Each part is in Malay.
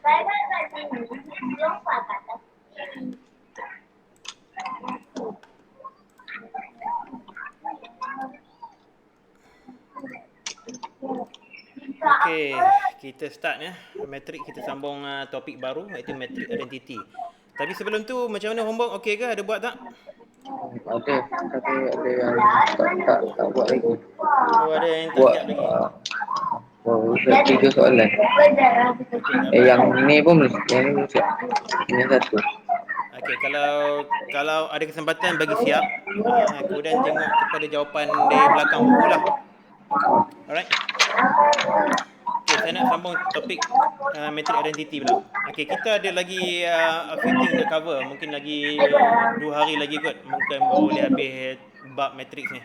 Okey, kita start ya. Matrik kita sambung topik baru iaitu matrik identity. Tapi sebelum tu macam mana homework okey ke? Ada buat tak? Ada, tapi ada yang tak buat lagi. Oh, ada yang tak Buat siap lagi. Dah 3 soalan. Okey, tak apa. Yang ni pun belum, yang ni belum siap. Ini satu. Okey, kalau ada kesempatan bagi siap, kemudian tengok kepada jawapan di belakang buku lah. Alright. Okey, saya nak sambung topik matrix identity pula. Okey, kita ada lagi a few things nak cover. Mungkin lagi 2 hari lagi kot. Mungkin baru boleh habis bab matrix ni.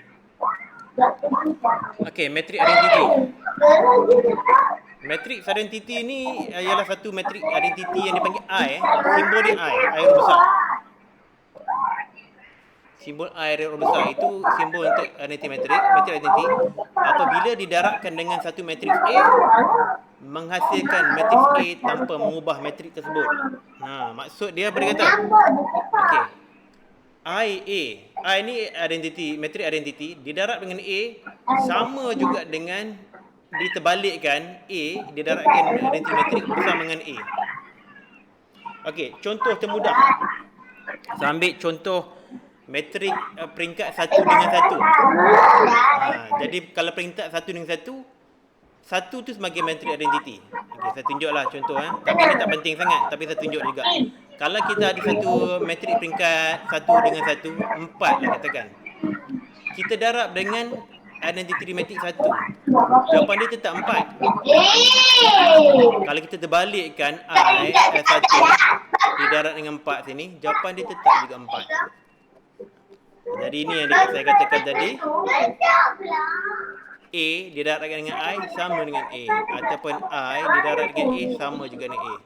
Okey, matrix identity. Matrix identity ni ialah satu matrix identity yang dipanggil I. Simbol dia I huruf besar. Simbol I huruf besar itu simbol untuk identity matrix identity. Apabila didarabkan dengan satu matrix A, menghasilkan matrix A tanpa mengubah matrix tersebut. Maksud dia boleh kata. Okey. I ni identity, matrix identity didarab dengan A sama juga dengan diterbalikkan A didarabkan identity matrix bersama dengan A. Okey, contoh termudah. Saya ambil contoh matrik peringkat 1 dengan 1. Jadi kalau peringkat 1 dengan 1 tu sebagai matrix identity. Okey, saya tunjuklah contoh Tapi ini tak penting sangat, tapi saya tunjuk juga. Kalau kita ada satu matrik peringkat 1 dengan 1, 4 lah katakan. Kita darab dengan identity matrix 1. Jawapan dia tetap 4. Kalau kita terbalikkan I 1 didarab dengan 4 sini, jawapan dia tetap juga 4. Jadi ini yang saya katakan tadi. A didarabkan dengan I sama dengan A, ataupun I didarab dengan A sama juga dengan A.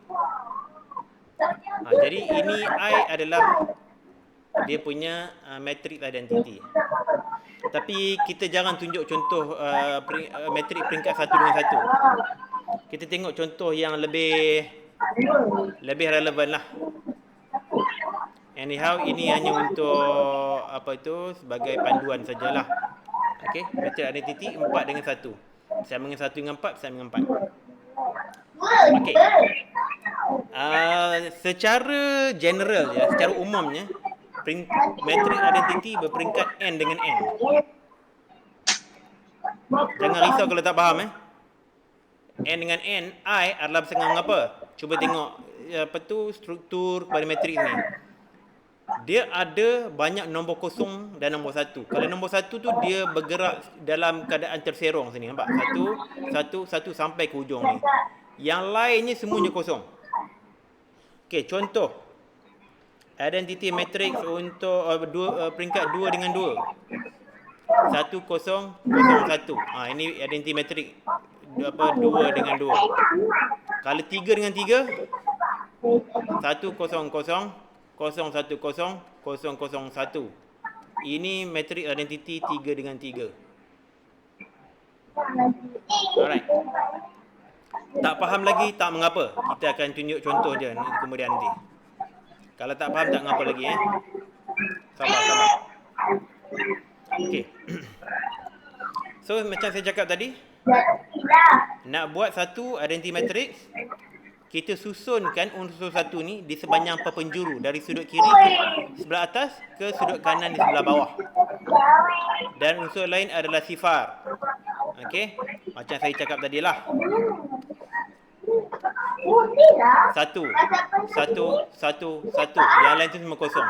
Jadi ini I adalah dia punya matrix identity. Tapi kita jangan tunjuk contoh matrix peringkat 1 dengan 1. Kita tengok contoh yang lebih relevan lah. Anyhow, ini hanya untuk sebagai panduan sajalah. Okey, matrix identity 4 dengan 1. Sama dengan 1 dengan 4, sama dengan 4. Okey. Secara general secara umumnya matrix identity berperingkat n dengan n. Jangan risau kalau tak faham N dengan n, I adalah bersamaan dengan apa? Cuba tengok struktur pada matrix ni. Dia ada banyak nombor kosong dan nombor satu. Kalau nombor satu tu dia bergerak dalam keadaan terserong sini, nampak? Satu sampai ke hujung ni. Yang lainnya semuanya kosong. Okey, contoh identity matrix untuk peringkat 2 dengan 2. 1 0 0 1. Ini identity matrix 2 dengan 2. Kalau 3 dengan 3, 1 0 0 0 1 0 0 0 1. Ini matrix identity 3 dengan 3. Alright. Tak faham lagi, tak mengapa. Kita akan tunjuk contoh je kemudian nanti. Kalau tak faham, tak mengapa lagi Sabar. Okey. So macam saya cakap tadi, nak buat satu identity matrix, kita susunkan unsur satu ni di sebanyak penjuru, dari sudut kiri ke sebelah atas ke sudut kanan di sebelah bawah. Dan unsur lain adalah sifar. Okey, macam saya cakap tadilah. 1. Yang lain tu semua kosong.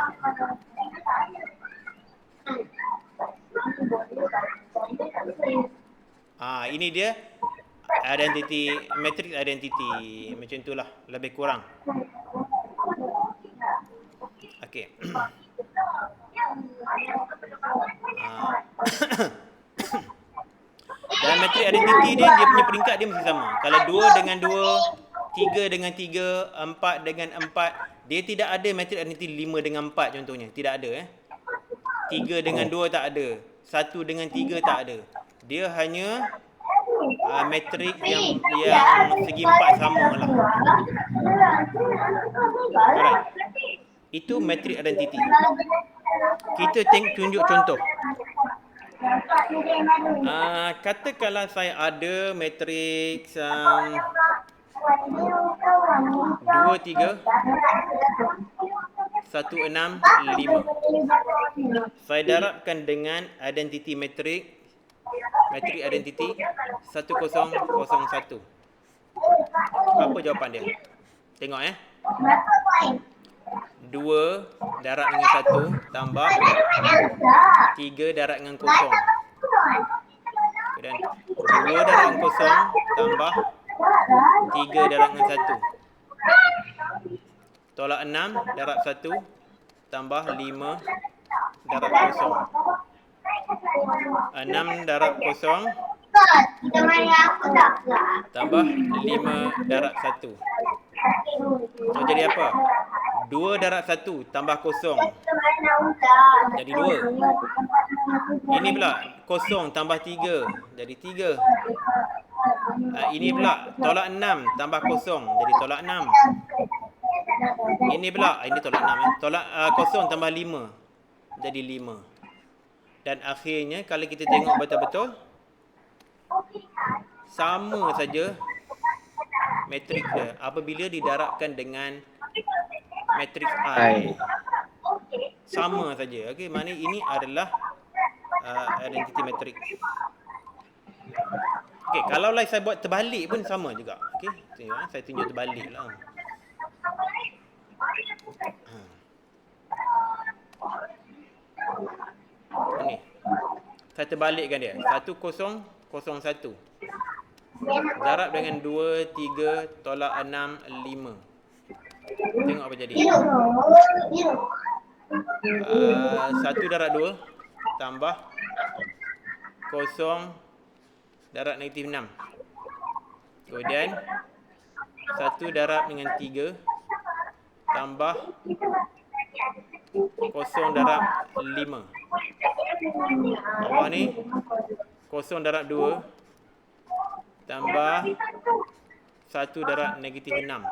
Ini dia identity, matrix identity. Macam itulah, lebih kurang. Okey. Dan matrix identity dia punya peringkat dia mesti sama. Kalau 2 dengan 2, 3 dengan 3, 4 dengan 4, dia tidak ada matrix identity 5 dengan 4 contohnya. Tidak ada 3 dengan 2 tak ada. 1 dengan 3 tak ada. Dia hanya Matrik yang segi empat sama lah. Alright. Itu matrik identiti. Kita tunjuk contoh. Katakanlah saya ada matriks 2, 3, 1, 6, 5. Saya darabkan dengan identiti matrik identiti 1, 0, 0, 1. Apa jawapan dia? Tengok 2 darab dengan 1 tambah 3 darab dengan 0. Dan 2 darab dengan 0 tambah 3 darab dengan 1. Tolak 6 darab 1 tambah 5 darab 0. 6 darab 0 tambah 5 darab 1. So, jadi apa? 2 darab 1 tambah 0. Jadi 2. Ini pula 0 tambah 3. Jadi 3. Ini pula tolak 6 tambah 0. Jadi tolak 6. Ini pula, ini tolak 6. Tolak 0 tambah 5. Jadi 5. Dan akhirnya kalau kita tengok betul-betul, sama saja matrik dia apabila didarabkan dengan matrik I. Sama saja. Okey, maknanya ini adalah identity matrik. Okey, kalau lah saya buat terbalik pun sama juga. Okey, saya tunjuk terbaliklah. Ini. Saya terbalikkan dia. 1, 0, 0, 1. Darab dengan 2, 3, tolak 6, 5. Tengok apa jadi. 1 darab 2 tambah 0 darab negatif 6. Kemudian 1 darab dengan 3 tambah 0 darab 5. Bawah ni 0 darab 2 tambah 1 darab negatif 6. 0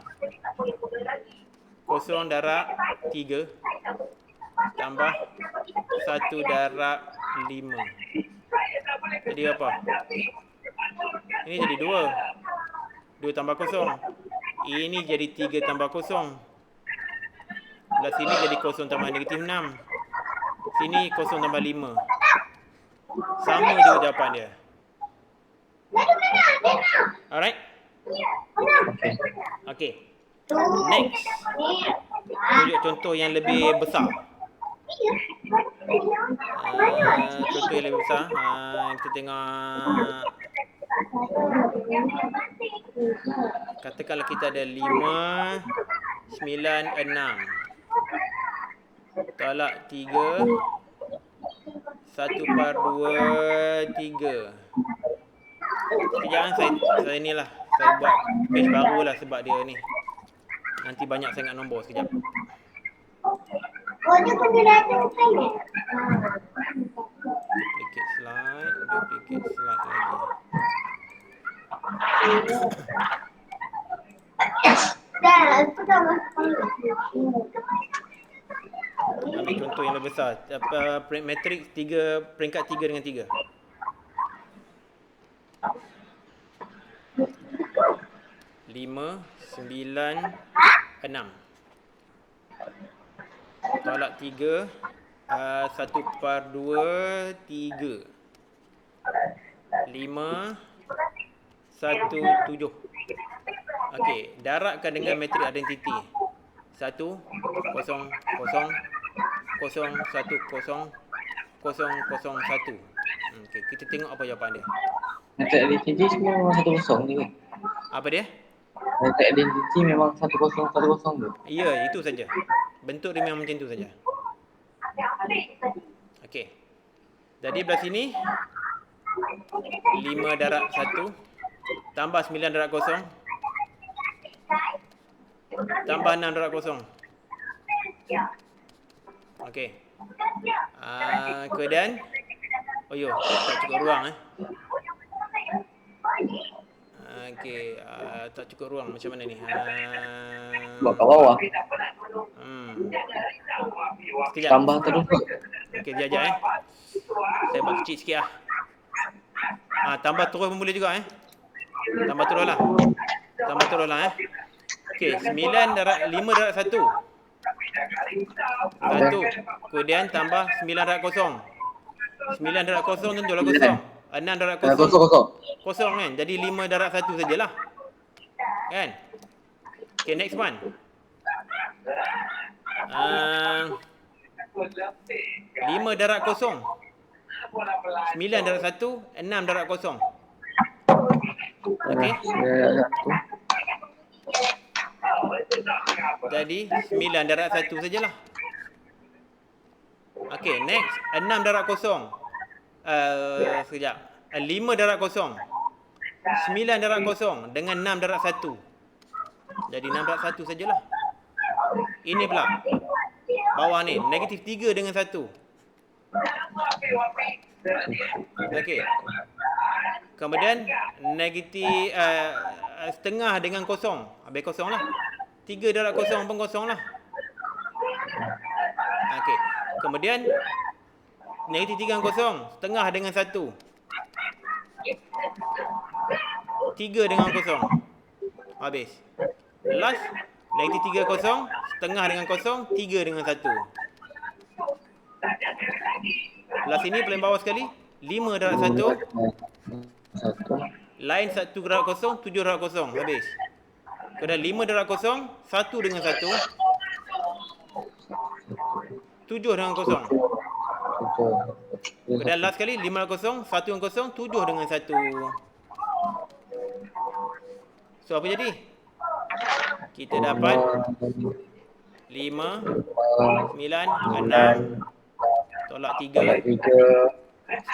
darab 3 tambah 1 darab 5. Jadi apa? Ini jadi 2. 2 tambah 0. Ini jadi 3 tambah 0. Belah sini jadi 0 tambah negatif 6. Sini 0 tambah 5. Sama juga jawapan dia. Alright? Okay. Next. Tunjuk contoh yang lebih besar. Contoh yang lebih besar. Kita tengok. Katakanlah kita ada 5, 9, 6. Tolak 3. 1/2, 3. Sekejap saya ni lah. Saya buat page baru lah sebab dia ni. Nanti banyak sangat nombor sekejap. Duplicate slide lagi. Ambil contoh yang lebih besar. Matrix 3, peringkat 3 dengan 3. 5, 9, 6. Tolak 3. 1/2, 3. 5, 1, 7. Okey, darabkan dengan matrik identiti. 1, 0, 0, 0, 1, 0, 0, 0, 1. Okey, kita tengok apa jawapan dia. Matrik identiti semua 1, 0 ni kan? Apa dia? Matrik identiti memang 1, 0, 1, 0 tu? Ya, itu saja. Bentuk dia memang macam tu saja. Okey. Jadi belah sini 5 darab 1 tambah 9 darab 0 tambah 6 darab 0. Okey. Kemudian tak cukup ruang Okey, tak cukup ruang macam mana ni? Buat kat bawah. Sekejap. Tambah terus kot. Okey, sekejap Saya buat kecil sikit lah. Tambah terus pun boleh juga Tambah terus lah. Tambah terus lah Okey, 5 darab 1. 1. Kemudian tambah 9 darab kosong. 9 darab kosong tentulah kosong. 6 darab kosong. Kosong. Kosong kan? Jadi 5 darab 1 sajalah. Kan? Okay, next one. 5 darab kosong. 9 darab 1, 6 darab kosong. Okey? Jadi 9 darab 1 sajalah. Okey, next. 6 darab kosong. Sekejap. 5 darab kosong. 9 darab kosong dengan 6 darab 1. Jadi 6 darab 1 sajalah. Ini pula. Bawah ni. Negatif 3 dengan 1. Okey. Kemudian negatif setengah dengan kosong. Habis kosong lah. 3 darab kosong pun kosong lah. Okey. Kemudian negatif 3 dengan kosong. Setengah dengan 1. 3 dengan kosong. Habis. Last. Negatif 3 kosong. Setengah dengan kosong. 3 dengan 1. Last ini paling bawah sekali. 5 darab 1. Lain 1 darab kosong. 7 darab kosong. Habis. Kemudian 5 darab kosong. 1 dengan 1. 7 dengan kosong. Kemudian last sekali 5 darab kosong. 1 dengan kosong. 7 dengan 1. So apa jadi? Kita dapat 5, 9, 6, tolak 3,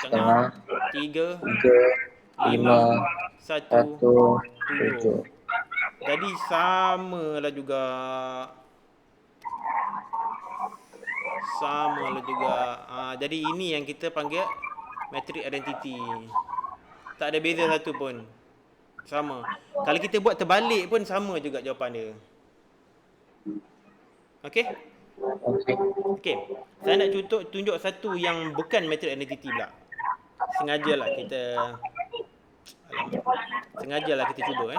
setengah, 3, 5, 1, 7. Jadi samalah juga. Jadi ini yang kita panggil matrix identity. Tak ada beza satu pun. Sama. Kalau kita buat terbalik pun sama juga jawapan dia. Okey? Okey. Saya nak tunjuk satu yang bukan matrix identity pula. Sengajalah kita cuba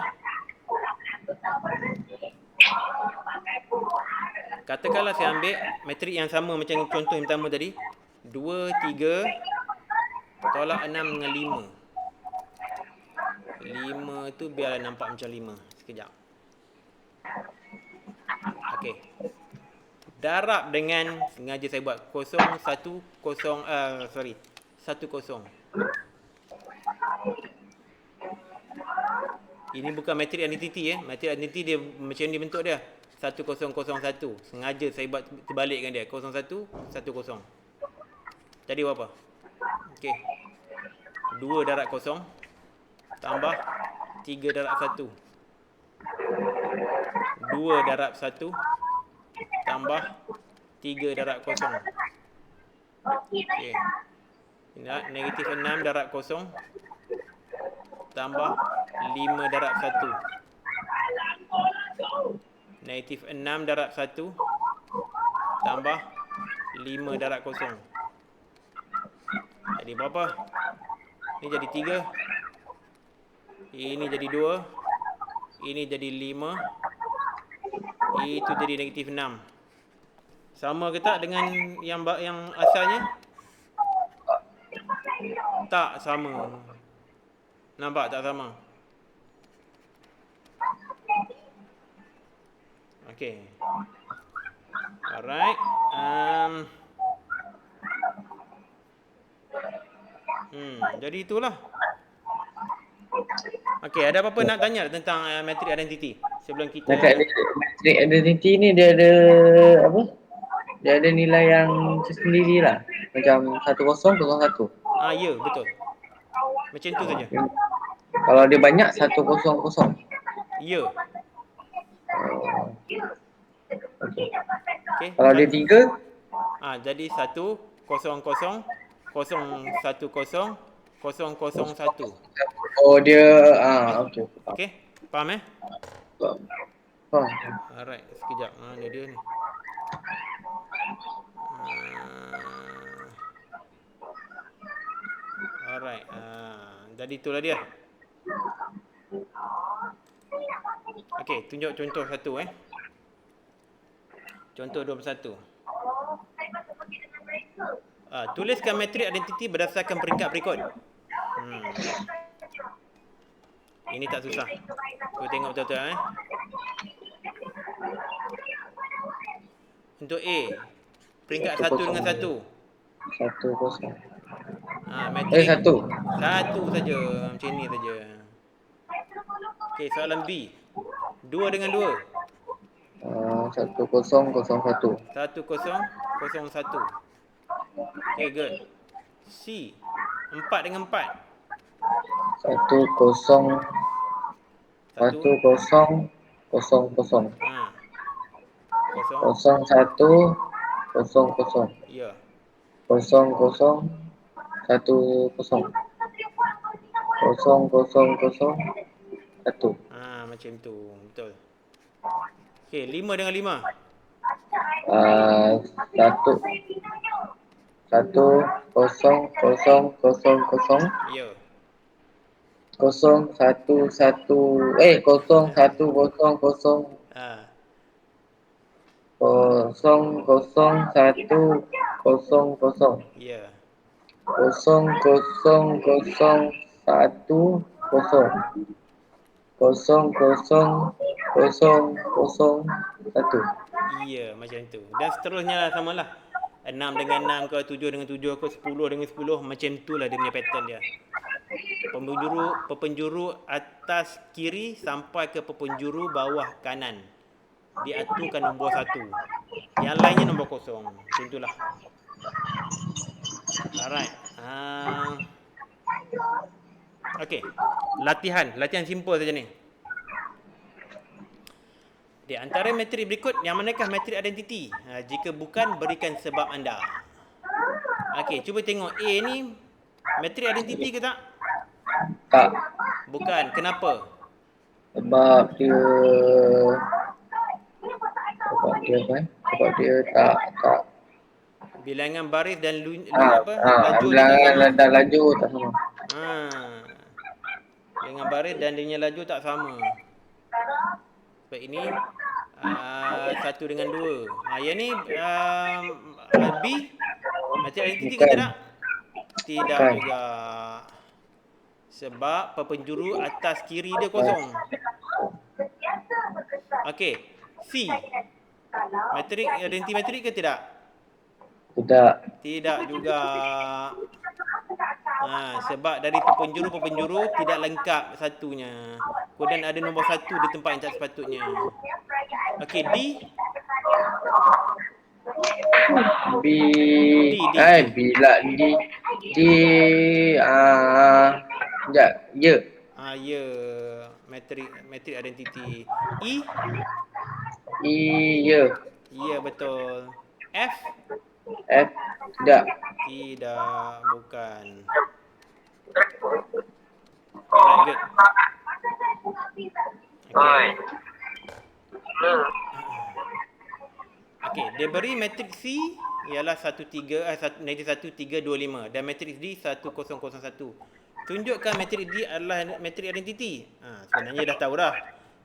Katakanlah saya ambil matrix yang sama macam contoh yang pertama tadi. 2, 3 tolak 6 dengan 5. 5 tu biarlah nampak macam 5. Sekejap. Okey. Darab dengan, sengaja saya buat 0, 1, 0, 1, 0. Ini bukan matrix identity Matrix identity dia macam ni bentuk dia. 1, 0, 0, 1. Sengaja saya buat terbalikkan dia. 0, 1, 1, 0. Jadi berapa? Okey. 2 darab 0 tambah 3 darab 1. 2 darab 1 tambah 3 darab 0. Okey. Negatif 6 darab 0 tambah 5 darab 1. Negatif 6 darab 1 tambah 5 darab 0. Jadi berapa? Ini jadi 3. Ini jadi 2. Ini jadi 5. Itu jadi negatif 6. Sama ke tak dengan yang asalnya? Tak sama. Nampak tak sama? Okey. Alright. Jadi itulah. Okey, ada apa-apa nak tanya tentang matrix identity sebelum kita Matrix identity ni dia ada apa? Dia ada nilai yang tersendiri lah. Macam 1001. Ya, betul. Macam tu saja. Kalau dia banyak 100. Ya. Okey. Kalau dia 3, jadi 1, 0, 0, 0, 1, 0, 0, 0, 1. oh dia okey. Okey. Faham eh? Faham. Alright, sekejap. Mana dia ni? Uh, alright. Jadi itulah dia. Okey, tunjuk contoh satu eh. Contoh 21. Tuliskan matrik identiti berdasarkan peringkat berikut. Ini tak susah. Kau tengok betul-betul eh. Untuk A, peringkat 1 dengan 1. 1-0. Matrik 1. 1 saja, macam ni saja. Okey, soalan B. 2 dengan 2. 1-0-0-1. 1-0-0-1. Okey, good. C, 4 dengan 4. 1-0. 1-0-0-0. 0. 0-1-0-0. Ya. 0-0-1-0. 0-0-0-1. Macam tu. Betul. Okey, 5 dengan 5. 1-0-0-0-0. Ya. 0-1-1. 0-1-0-0. Ah, 0-0-1-0-0. ya. 0-0-0-1-0. 0-0-0-1. Iya, macam tu. Dan seterusnya lah, samalah. 6 dengan 6 ke, 7 dengan 7 ke, 10 dengan 10. Macam tu lah dia punya pattern dia. Pepenjuru atas kiri sampai ke pepenjuru bawah kanan. Diaturkan nombor 1. Yang lainnya nombor kosong. Macam itulah. Alright. Okey. Latihan simple saja ni. Di antara matrik berikut, yang manakah matrik identiti? Jika bukan, berikan sebab anda. Okey, cuba tengok A ni matrik identiti ke tak? Tak. Bukan. Kenapa? Sebab dia tak. Bilangan baris dan laju dia tak sama. Bilangan dan laju tak sama. Bilangan baris dan dia punya laju tak sama. Sebab ini 1 dengan 2. Yang ni B matrik identiti ke tidak? Tidak juga. Sebab pepenjuru atas kiri dia kosong. Okey. C. Identiti matrik ke tidak? Tidak juga. Sebab dari pepenjuru tidak lengkap satunya. Kemudian ada nombor 1 di tempat yang tak sepatutnya. Okey, D. Ya, matrik identiti. E. Ya, betul. F. Tidak, bukan. Alright, good. Okey, dia beri matrik C ialah 1-3 1-3-2-5 dan matrik D 1-0-0-1. Tunjukkan matrik D adalah matrik identiti. Sebenarnya dah tahu dah.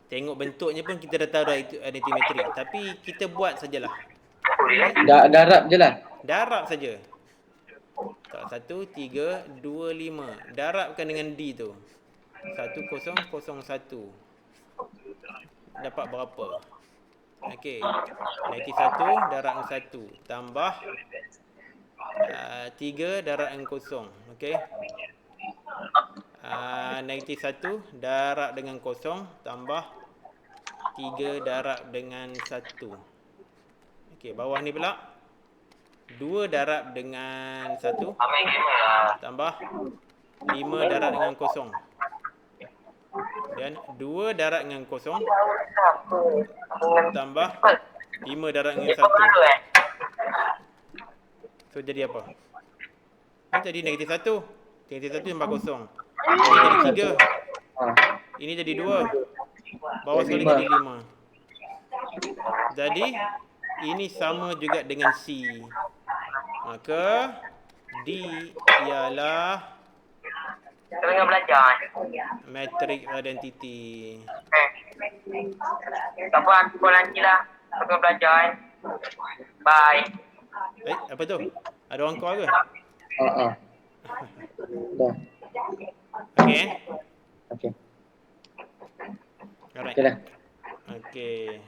Tengok bentuknya pun kita dah tahu dah itu identiti matrik. Tapi kita buat sajalah. Darab je lah. Darab saja. 1-3-2-5. Darabkan dengan D tu. 1-0-0-1. Dapat berapa? Okey. Negatif 1 darab dengan 1. Tambah 3 darab dengan 0. Okey. Negatif 1 darab dengan 0. Tambah 3 darab dengan 1. Okey, bawah ni pula 2 darab dengan 1 tambah 5 darab dengan 0. Dan 2 darab dengan 0 tambah 5 darab dengan 1. So jadi apa? Ini tadi negatif 1. Negatif 1 tambah 0. Ini jadi 3. Ini jadi 2. Bawah Jadi sekali jadi 5. Jadi ini sama juga dengan C. Maka D ialah Tengah belajar. matrix identity. Tak apa, aku nanti lah. Tengah belajar. Bye. Apa tu? Ada orang call ke? Dah. Okey eh? Okey. Alright. Okey dah. Okey.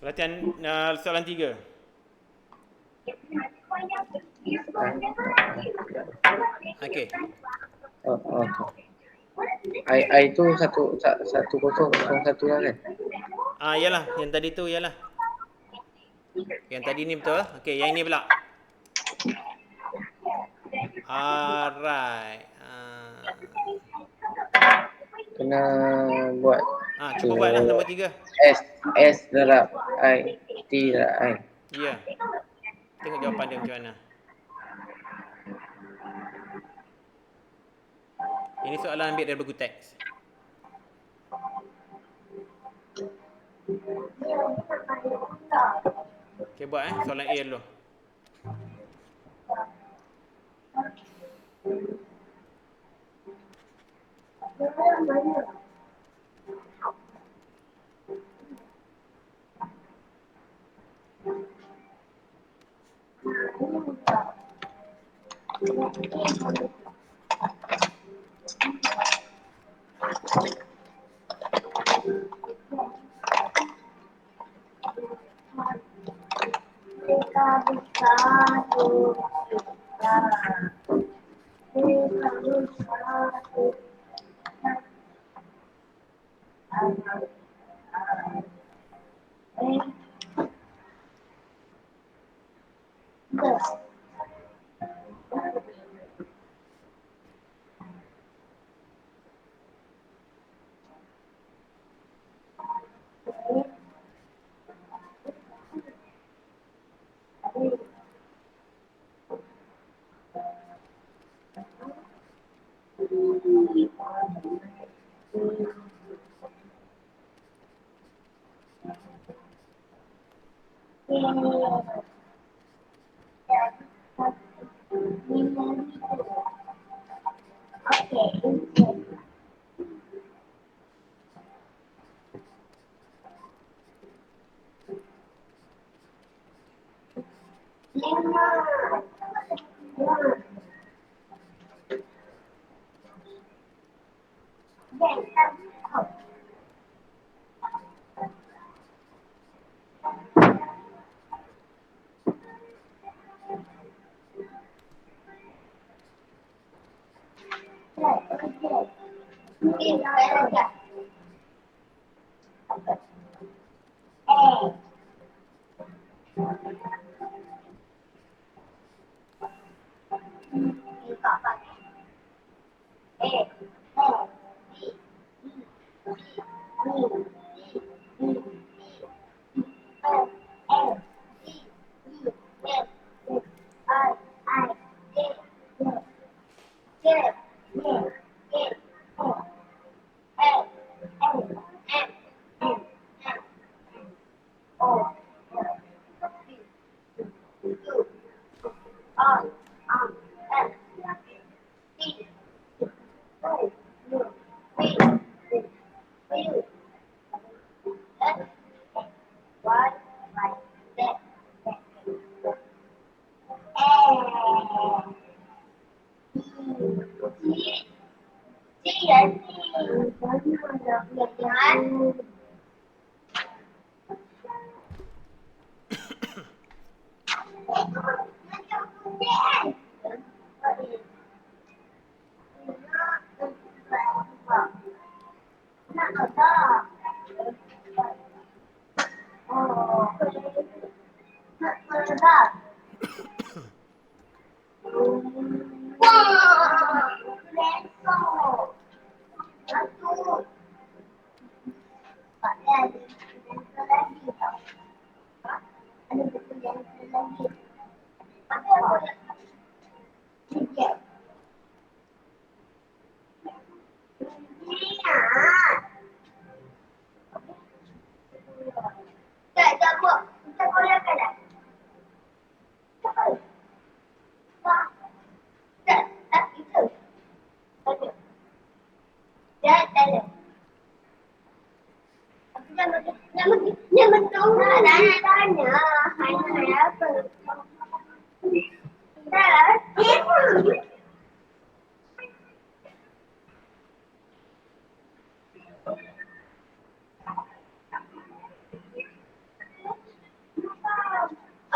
Latihan soalan 3. Okey. I tu satu kosong satu lah kan? Yalah, yang tadi tu yalah. Yang tadi ni betul. Okey, yang ini pula. Alright. Kena buat Cuba buatlah nombor 3. S darab I, T darab I. Ya. Tengok jawapan dia macam mana. Ini soalan ambil dari buku teks. Okey, buat soalan A dulu.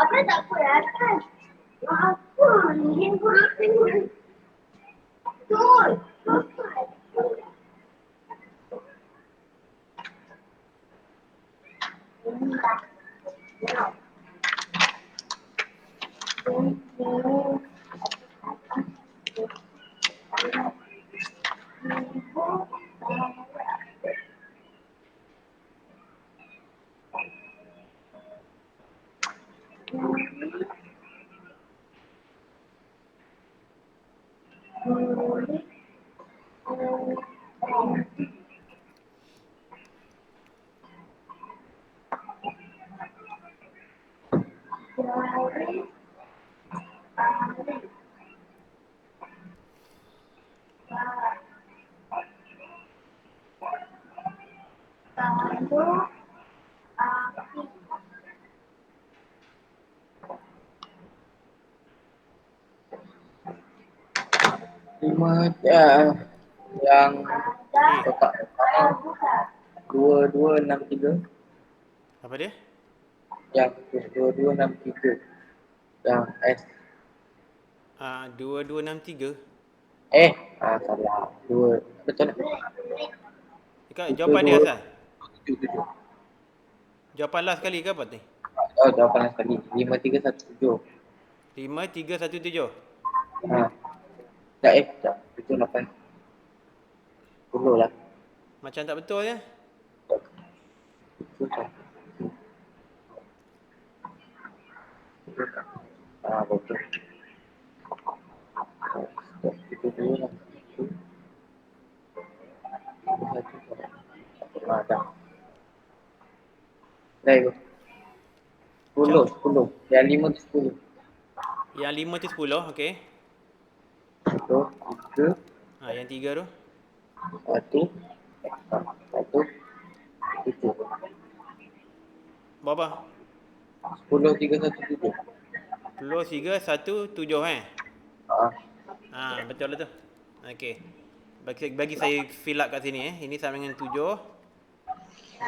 Apa tak kelihatan? Apa? Ini betul. Lima yang A. kotak pertama 2263 Apa dia? yang 2263 yang S 2263. salah dua betul Dekat itu jawapan dia dua asal. tujuh tujuh Jawapan last sekali ke apa ni? jawapan yang sekali 5317 5317. sekejap itu 8 10 lah Macam tak betul ya. itu betul itu dua lah itu satu dah dah itu 10 yang 5 tu 10 Yang 5 tu 10, okey. itu 3 Yang 3 tu. satu satu 7 Berapa? 10 317 10 3 1 7 betul lah tu. Okey. Bagi saya fill up kat sini Ini sama dengan 7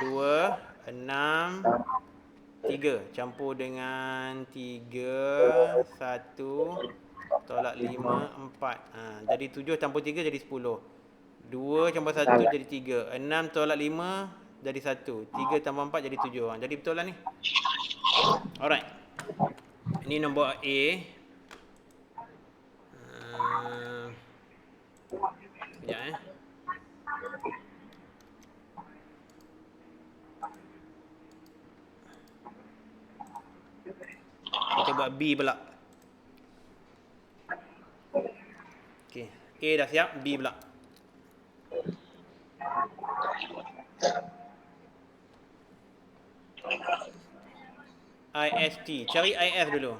2 6 3 campur dengan 3 1 tolak 5 4. Jadi 7 campur 3 jadi 10. 2 campur 1 salah jadi 3. 6 tolak 5 jadi 1. 3 tambah 4 jadi 7. Jadi betul lah ni. Alright. Ini nombor A. Sekejap Kita buat B pula. Okey. A dah siap, B pula. IST. Cari IS dulu.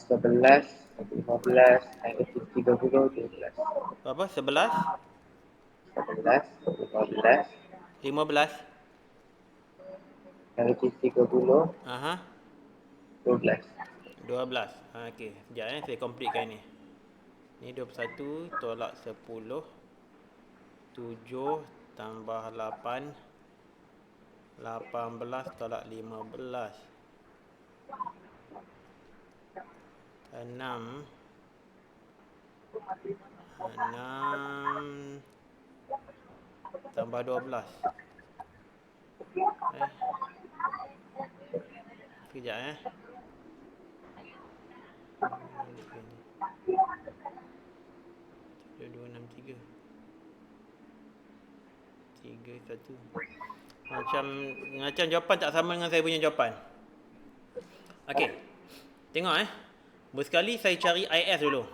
11, 15, negatif 30, 12. Berapa? 11, 11, 15, 15, negatif 30, aha, 12. 12. Okey, sekejap saya completekan ni. Ni 21 tolak 10, 7 tambah 8, 18 tolak 15, 6, 6 tambah 12. Sekejap 263 31. Macam jawapan tak sama dengan saya punya jawapan. Okey. Tengok Bersekali saya cari IS dulu.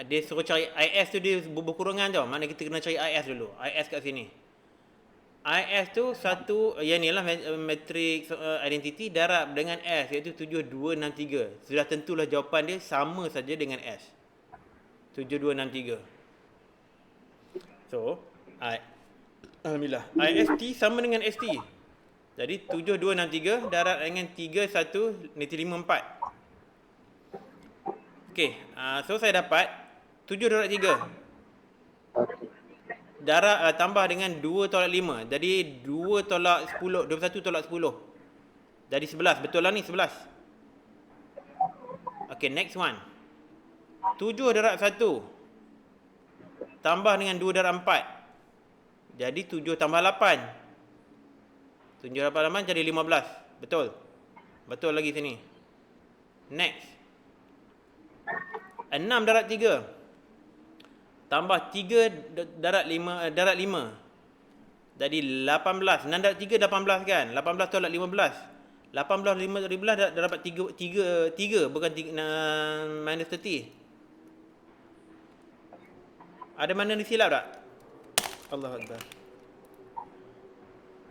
Dia suruh cari IS tu, dia berkurangan tau. Mana kita kena cari IS dulu. IS kat sini. IS tu satu, yang ni lah matrix identity darab dengan S, iaitu 7263. Sudah tentulah jawapan dia sama saja dengan S. 7263. So, alhamdulillah. IST sama dengan ST. Jadi 7263 darab dengan 3154. Okey, so saya dapat 7 darab 3. Darab tambah dengan 2 tolak 5. Jadi 2 tolak 10, 21 tolak 10. Jadi 11. Betul lah ni 11. Okey, next one. 7 darab 1 tambah dengan 2 darab 4. Jadi 7 tambah 8. 7 tambah 8 jadi 15. Betul. Betul lagi sini. Next. 6 darab 3 tambah 3 darab 5 darab 5. Jadi 18. 6 darab 3 18 kan? 18 tolak 15. 18 15 dah dapat 3 bukan 3, minus 30. Ada mana ni silap tak? Allahu Akbar.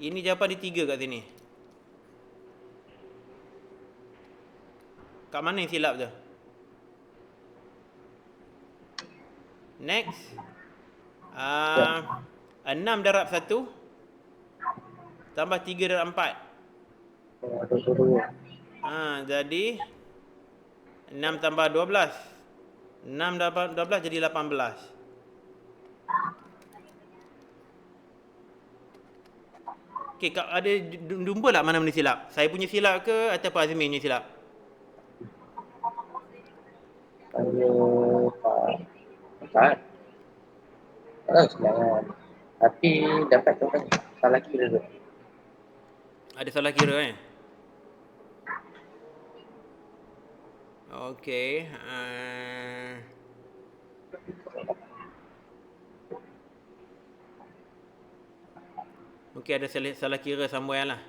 Ini jawapan di 3 kat sini. Kat mana yang silap tu? Next. 6 darab 1 tambah 3 darab 4. Jadi 6 tambah 12. 6 tambah 12 jadi 18. Okey, ada jumpa tak mana-mana silap? Saya punya silap ke ataupun Azmi punya silap? Saya empat. Tak tahu sebenarnya. Tapi dapat tu kan salah kira tu. Ada salah kira Okey. Mungkin ada salah kira somewhere lah.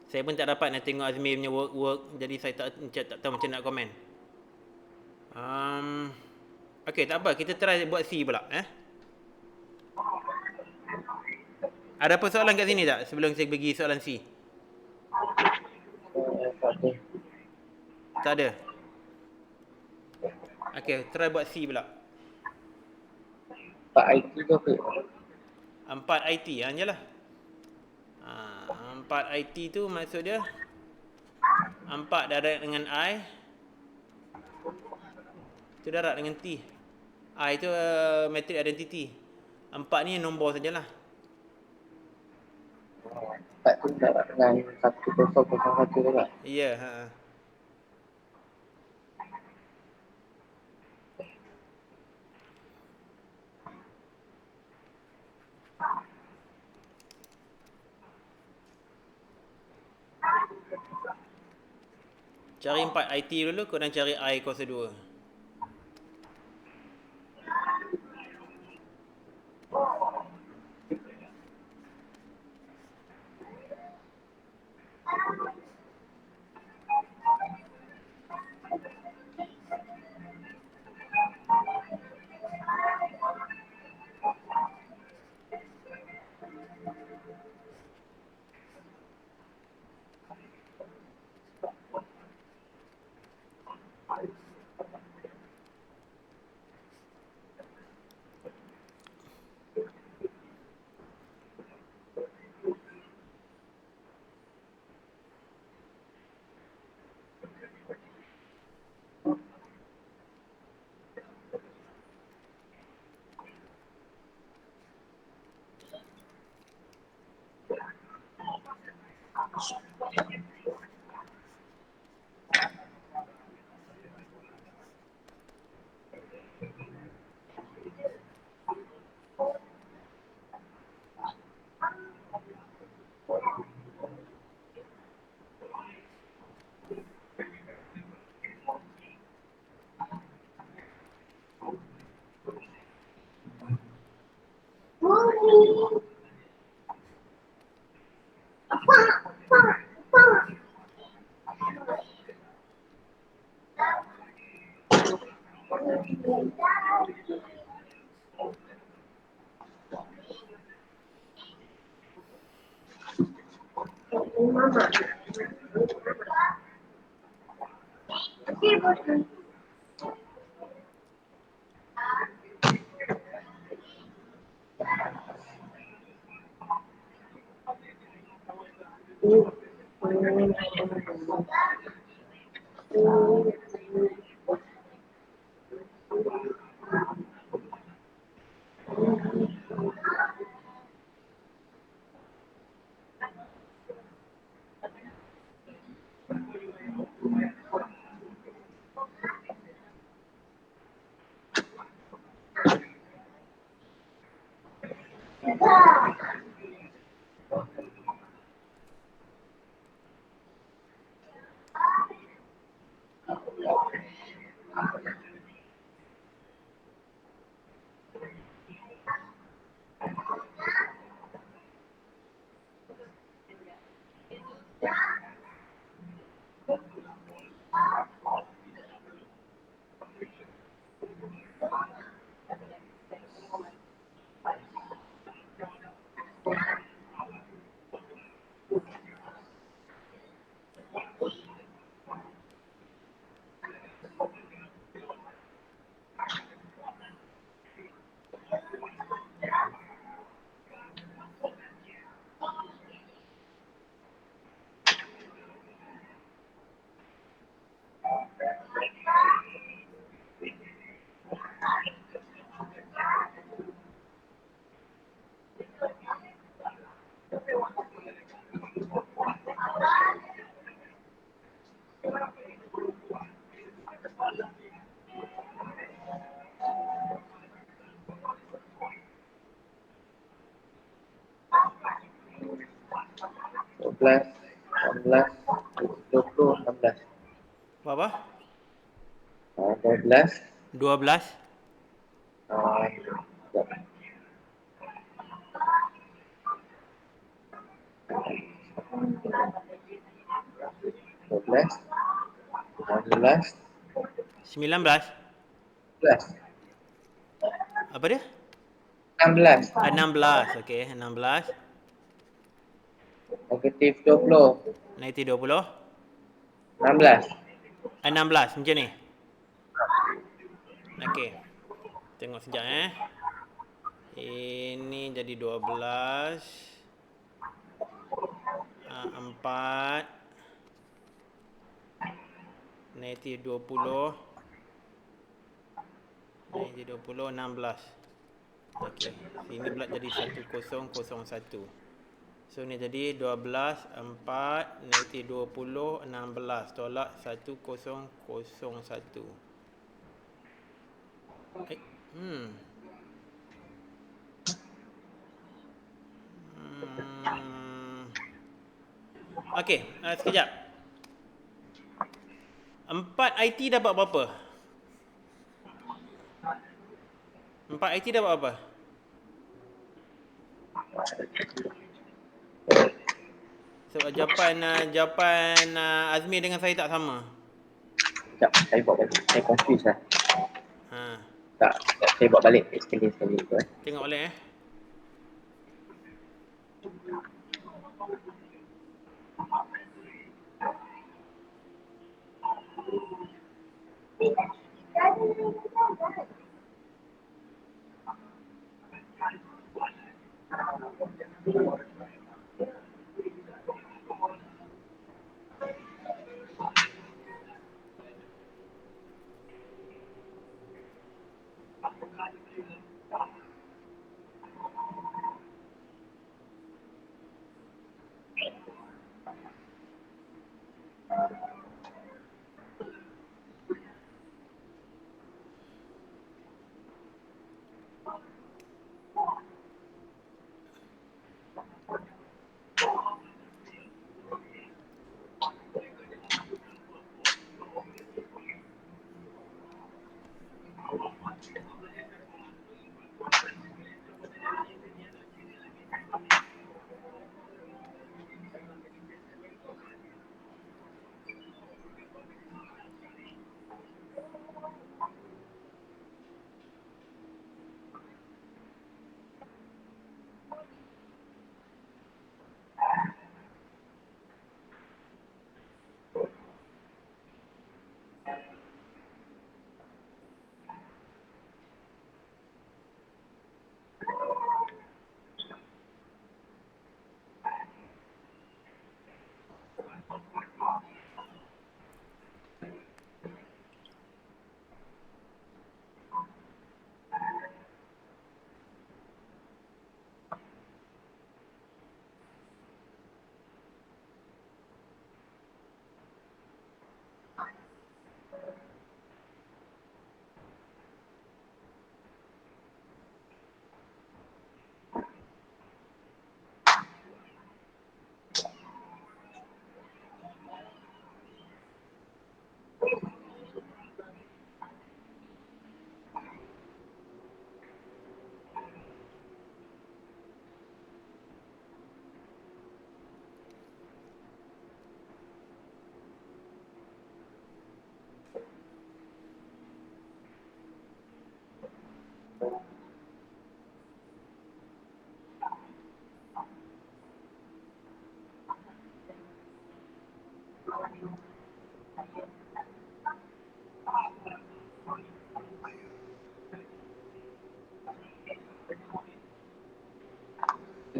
Saya pun tak dapat nak tengok Azmi punya work. Jadi saya tak tahu macam nak komen. Okey, tak apa. Kita try buat C pula. Ada apa soalan kat sini tak sebelum saya pergi soalan C? Tak ada. Tak ada. Okey, try buat C pula. 4 IT tu apa? 4 IT jelah. 4 IT tu maksud dia 4 darab dengan I. Itu darab dengan T. I itu matrix identity. 4 ni nombor sajalah. 4 tu darab dengan 1001 tu kan? Ya, Cari 4 IT dulu, korang cari I kuasa 2. Mama. Okay, boss. 15, 16, 20, 16. Berapa? 12. 12. Sekejap. 12, 16, 19. 11. Apa dia? 16. 16. Okey, 16. Negatif 20. Negatif 20. 16. 16 macam ni. Okey. Tengok sekejap Ini jadi 12. 4. Negatif 20. Negatif 20, 16. Okey. Sini pula jadi 1001. So ni jadi 12, 4, negatif 20, 16. Tolak 1001. Eh, hmm. Okey, sekejap. 4 IT dapat berapa? 4 IT dapat berapa? Sebab jawapan Azmi dengan saya tak sama. Sekejap, saya buat balik. Saya confuse lah. Ha, Tak, saya buat balik. Sekali tu tengok balik eh.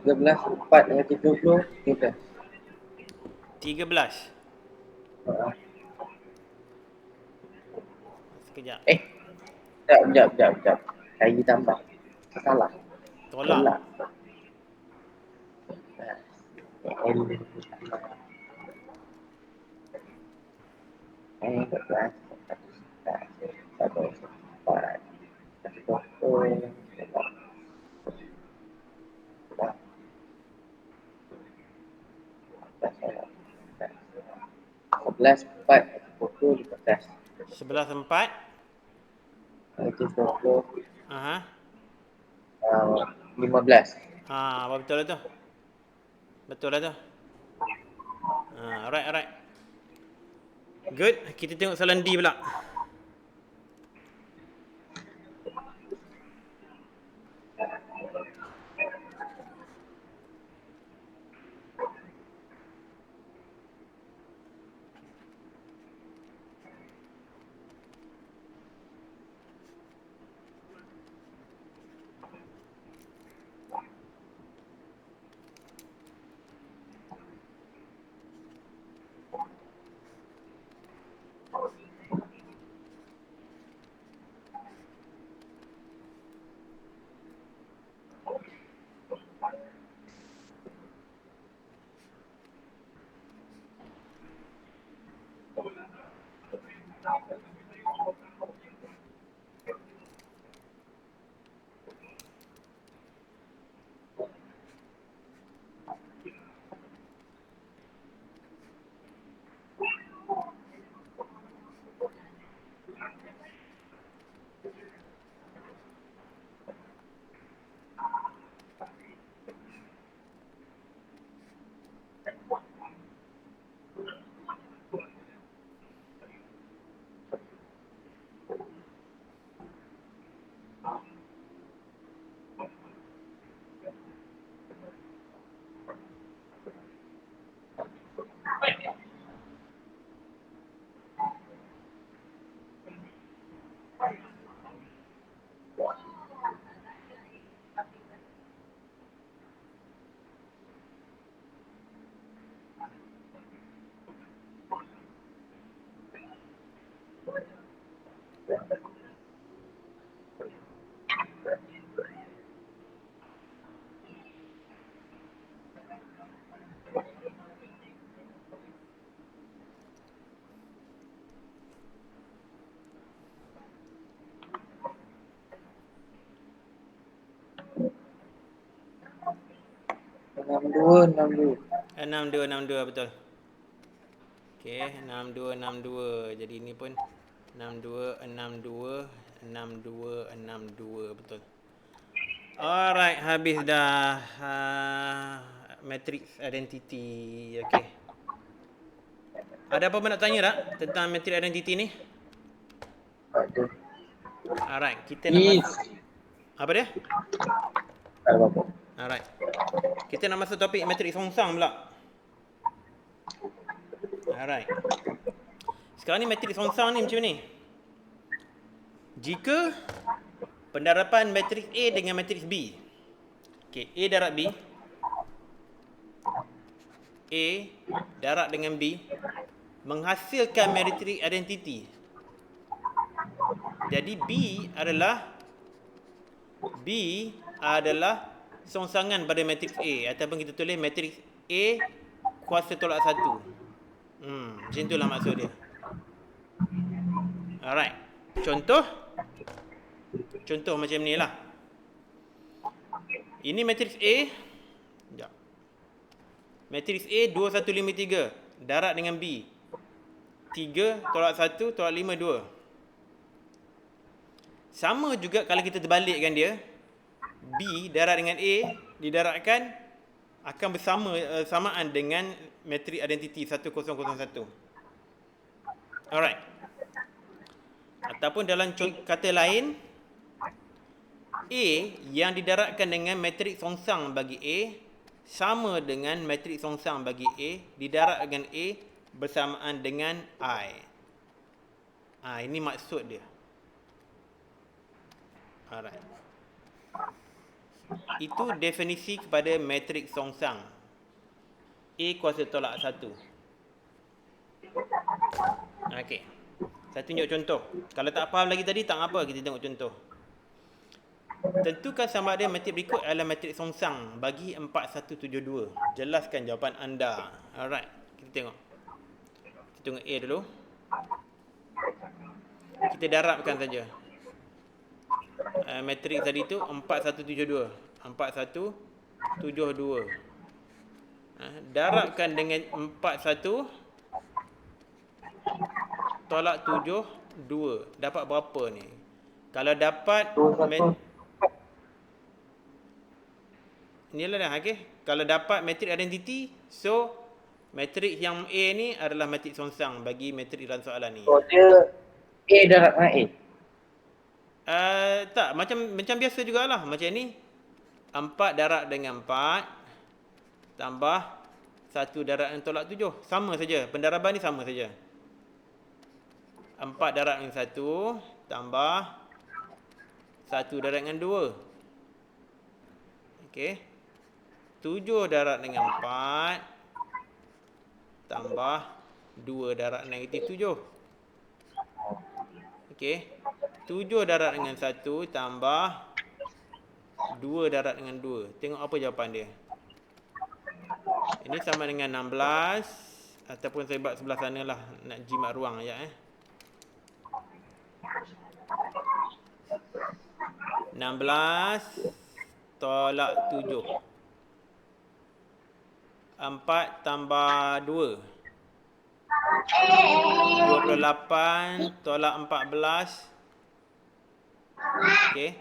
13, 4, negatif 20, 13. 13. Sekejap. Sekejap. Saya tambah. Salah. Tolak. 11/4 pokok di kertas. 11/4. Itu pokok Aha. 15. Betul lah tu. Betul lah tu. Alright. Good. Kita tengok soalan D pula. Enam dua. 62 betul. Okey, 62. Jadi ini pun 62 betul. Alright, habis dah matrix identity. Okey. Ada apa-apa nak tanya tak tentang matrix identity ni? Ada. Alright, kita nak apa dia? Tak ada apa-apa. Alright. Kita nak masuk topik matrix songsang pula. Alright. Sekarang ni matrix songsang ni macam ni. Jika pendarapan matrix A dengan matrix B. Okey, A darab B. A darab dengan B menghasilkan matrix identity. Jadi B adalah songsangan pada matrix A, ataupun kita tulis matrix A kuasa tolak 1. Macam itulah maksud dia. Alright. Contoh macam ni lah. Ini matrix A. Sekejap. Matrix A 2153 darab dengan B. 3 tolak 1 tolak 5 2. Sama juga kalau kita terbalikkan dia. B darab dengan A didarabkan akan samaan dengan matrix identity 1001. Alright. Ataupun dalam kata lain, A yang didarabkan dengan matrix songsang bagi A sama dengan matrix songsang bagi A didarab dengan A bersamaan dengan I. Ini maksud dia. Alright. Itu definisi kepada matrix songsang. A kuasa tolak 1. Okey. Saya tunjuk contoh. Kalau tak faham lagi tadi, tak apa, kita tengok contoh. Tentukan sama ada matrix berikut adalah matrix songsang bagi 4172. Jelaskan jawapan anda. Alright. Kita tengok. Kita tengok A dulu. Kita darabkan saja. Matrix tadi tu 4172. 4172. Darabkan dengan 4172. tolak 7, 2. Dapat berapa ni? Kalau dapat inilah dah, okey. Kalau dapat matrik identiti, so matrik yang A ni adalah matrik songsang bagi matrik dalam soalan ni. So dia A darab dengan A. Tak, macam biasa jugalah. Macam ni 4 darab dengan 4 tambah 1 darab dengan tolak 7. Sama saja. Pendaraban ni sama saja. 4 darab dengan 1 tambah 1 darab dengan 2. Okey. 7 darab dengan 4 tambah 2 darab negatif 7. Okey. 7 darab dengan 1 tambah 2 darab dengan 2. Tengok apa jawapan dia. Ini sama dengan 16. Ataupun saya buat sebelah sana lah. Nak jimat ruang sekejap 16 tolak 7. 4 tambah 2. 28 tolak 14. Okey.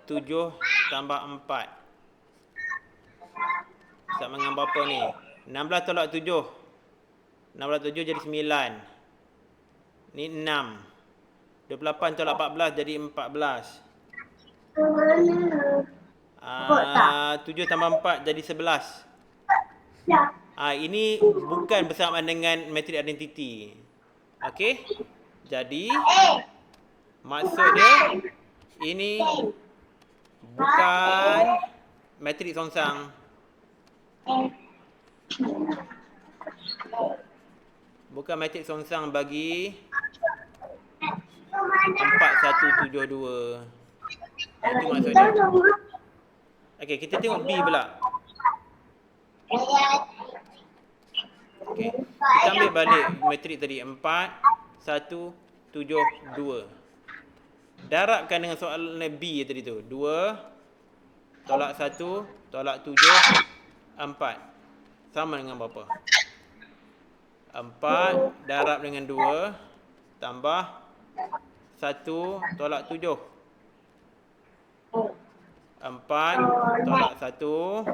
7 tambah 4. Sama dengan berapa ni? 16 tolak 7. 16 7 jadi 9. Ni 6. 28 tolak 14 jadi 14. 7 tambah 4 jadi 11. Ini bukan bersamaan dengan matrik identiti. Okey? Jadi maksud dia ini bukan matrik songsang. Bukan matrik songsang bagi 4172. Itu maksud dia. Okey, kita tengok B pula. Okey. Kita ambil balik matrik tadi 4 1 7 2. Darabkan dengan soalan B tadi tu. 2 tolak 1 tolak 7 4. Sama dengan berapa? 4 darab dengan 2 tambah 1 tolak 7. 4 tolak 1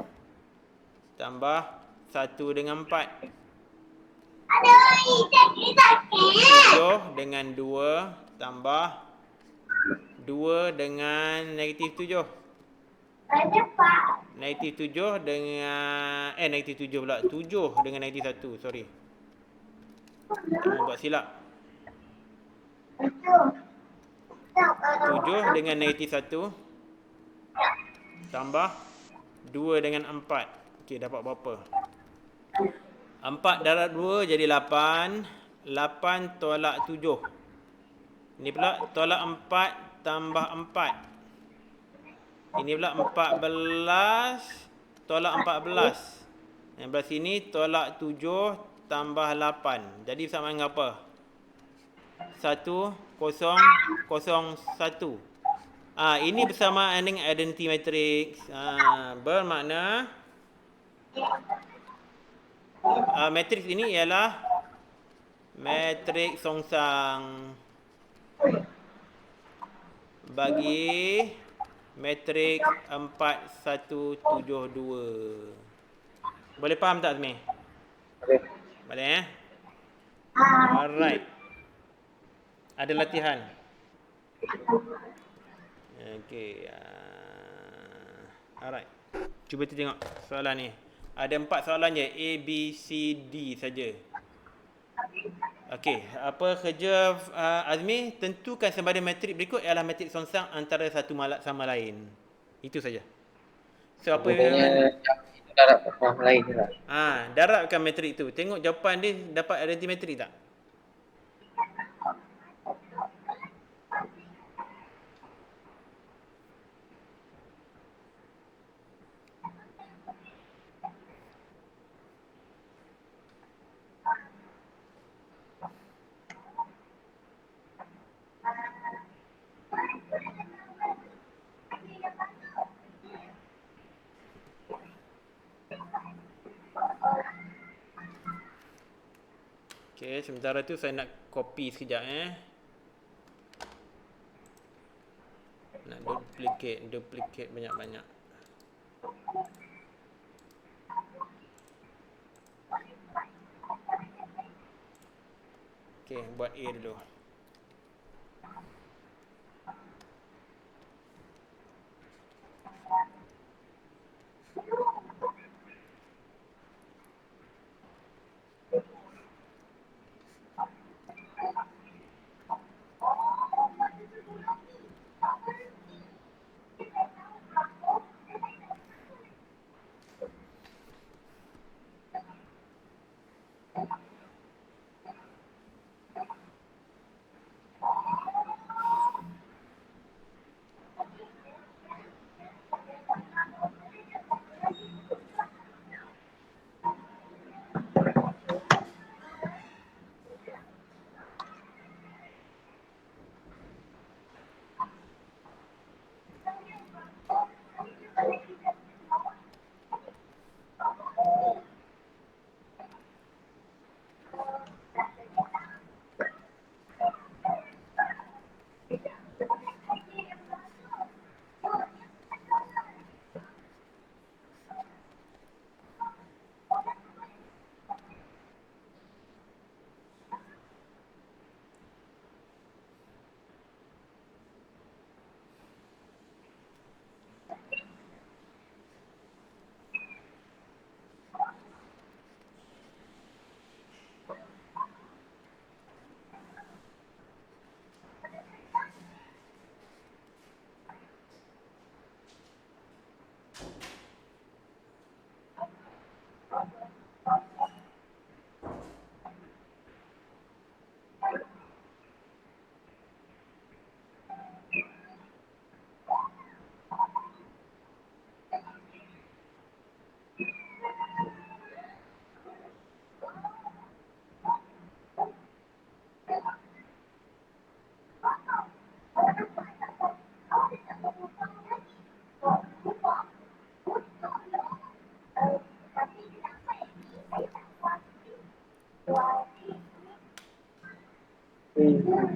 tambah 1 dengan 4. 7 dengan 2 tambah 2 dengan negatif 7. Negatif 7 dengan negatif 7 pula. 7 dengan negatif 1, sorry. Buat silap. 7 dengan negatif 1 tambah 2 dengan 4. Okey, dapat berapa? 4 darab 2 jadi 8. 8 tolak 7. Ini pula tolak 4 tambah 4. Ini pula 14 tolak 14. Yang belah sini tolak 7 tambah 8. Jadi sama dengan apa? 1 0 0 1. Ini bersamaan dengan identity matrix. Bermakna matrix ini ialah matrix songsang bagi matrix 4172. Boleh faham tak, Azmi? Boleh Alright. Ada latihan. Okey. Alright. Cuba kita tengok soalan ni. Ada 4 soalan je. A, B, C, D saja. Okey. Apa kerja Azmi? Tentukan sembada matrik berikut ialah matrik songsang antara satu sama lain. Itu saja. So apa yang darab sama lain je lah. darabkan matrik tu. Tengok jawapan dia dapat identity matrik tak? Okey, Okay, sementara tu saya nak copy sekejap Nak duplicate banyak-banyak. Okay, buat A dulu.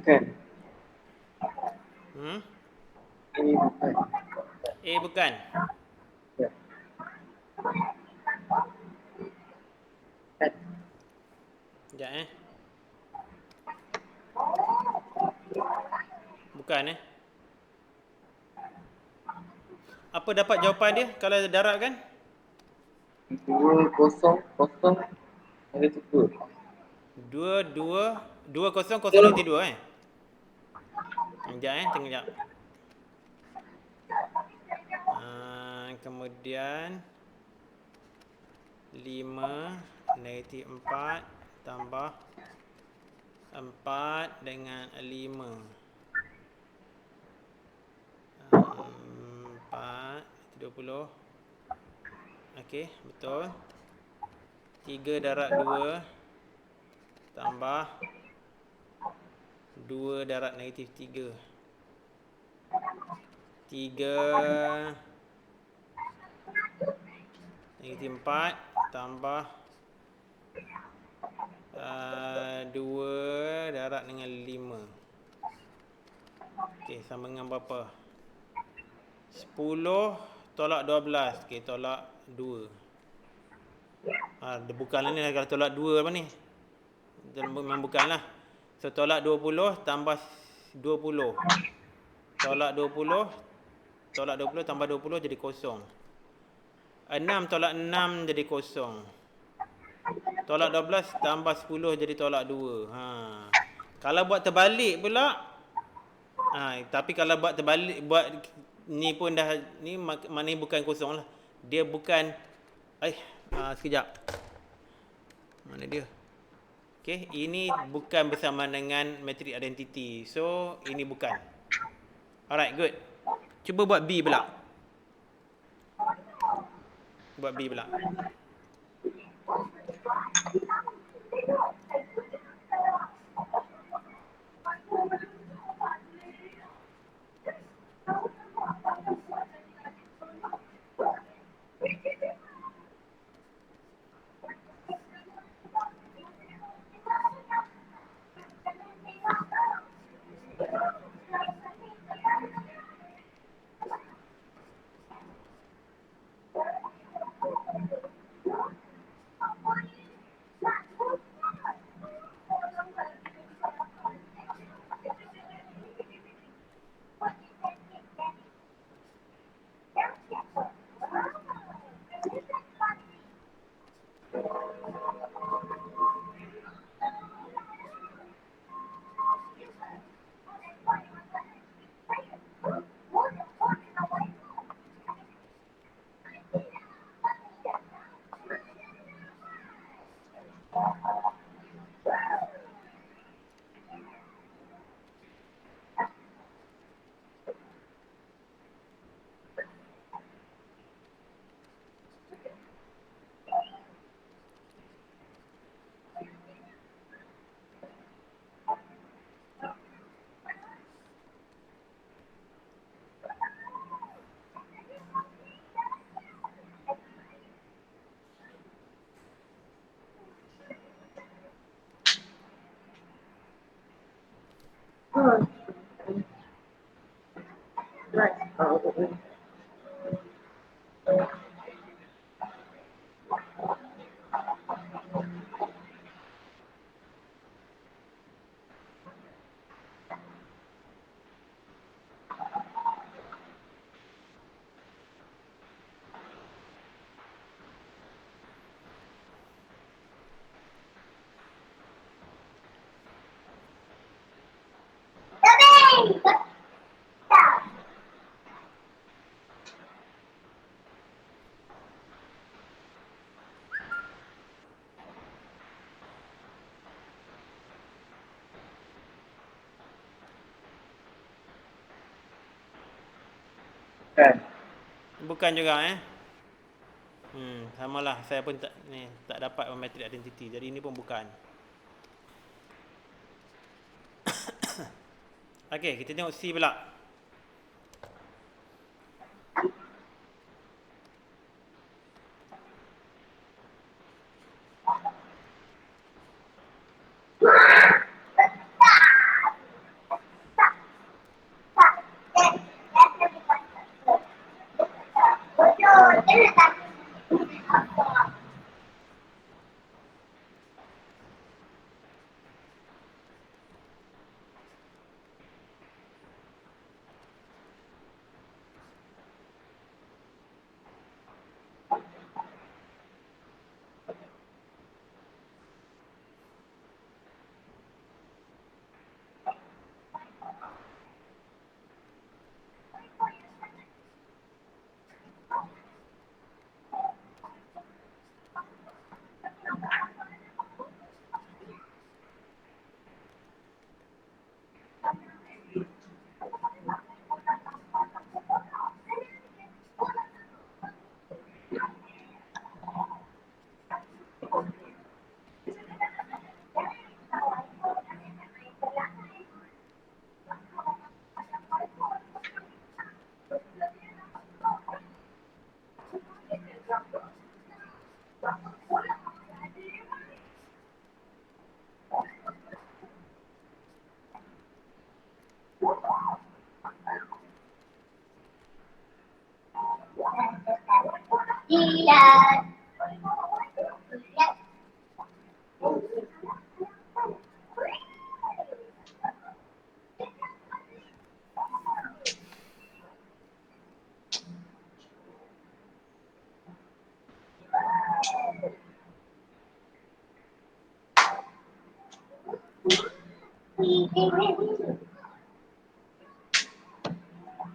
Bukan. Hmm? Bukan. A bukan. Ya. Kan. Sekejap Bukan Apa dapat jawapan dia kalau darab kan? 2-0-0 negatif 2. 2-0-0 nanti 2 Sekejap tengok sekejap. Kemudian 5 negatif 4 tambah 4 dengan 5. 4 20. Okey, betul. 3 darab 2 tambah 2 darab negatif 3. 3 negatif 4 tambah 2 darab dengan 5. Okey, sama dengan berapa? 10 tolak 12. Okey, tolak 2. Dia bukanlah ni, kalau tolak 2 apa ni? Memang bukanlah. So, tolak 20 tambah 20. Tolak 20 tambah 20 jadi kosong. 6 tolak 6 jadi kosong. Tolak 12 tambah 10 jadi tolak 2. Kalau buat terbalik pula, tapi kalau buat terbalik, buat ni pun dah, ni maknanya bukan kosong lah. Dia bukan, sekejap. Mana dia? Okay, ini bukan bersama dengan matrix identity. So, ini bukan. Alright, good. Cuba buat B pula. Buat B pula. Kan? Bukan juga samalah saya pun tak dapat metrik identiti. Jadi ini pun bukan. Okey, kita tengok C pula.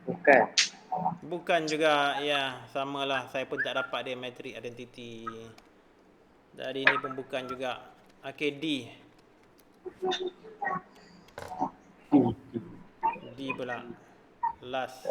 Bukan. Bukan juga, ya, samalah. Saya pun tak dapat dia metrik identiti. Dari ini pun bukan juga. Okey, D. D pula. Last.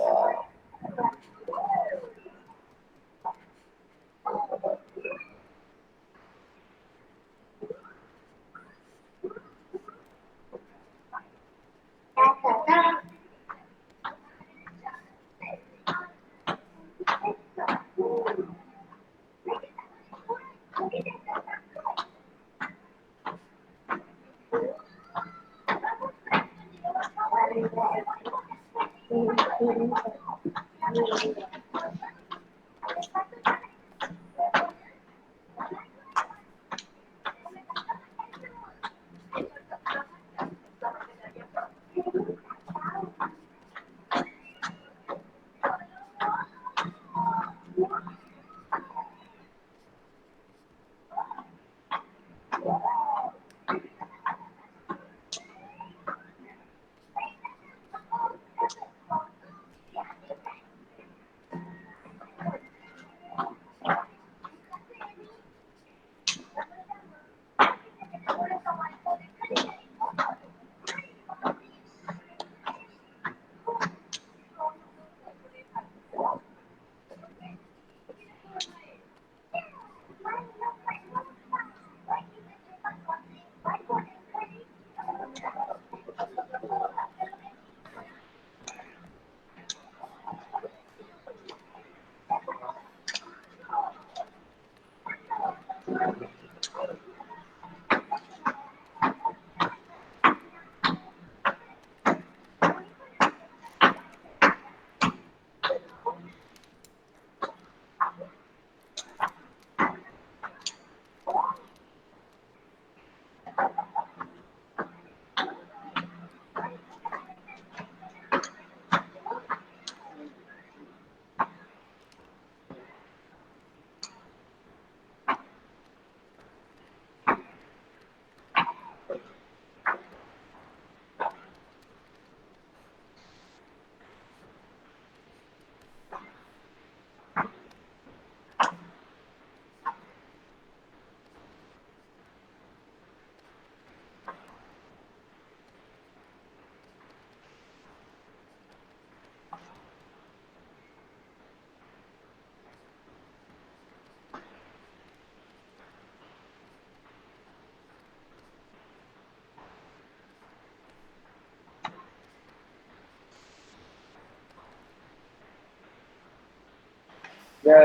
Ya.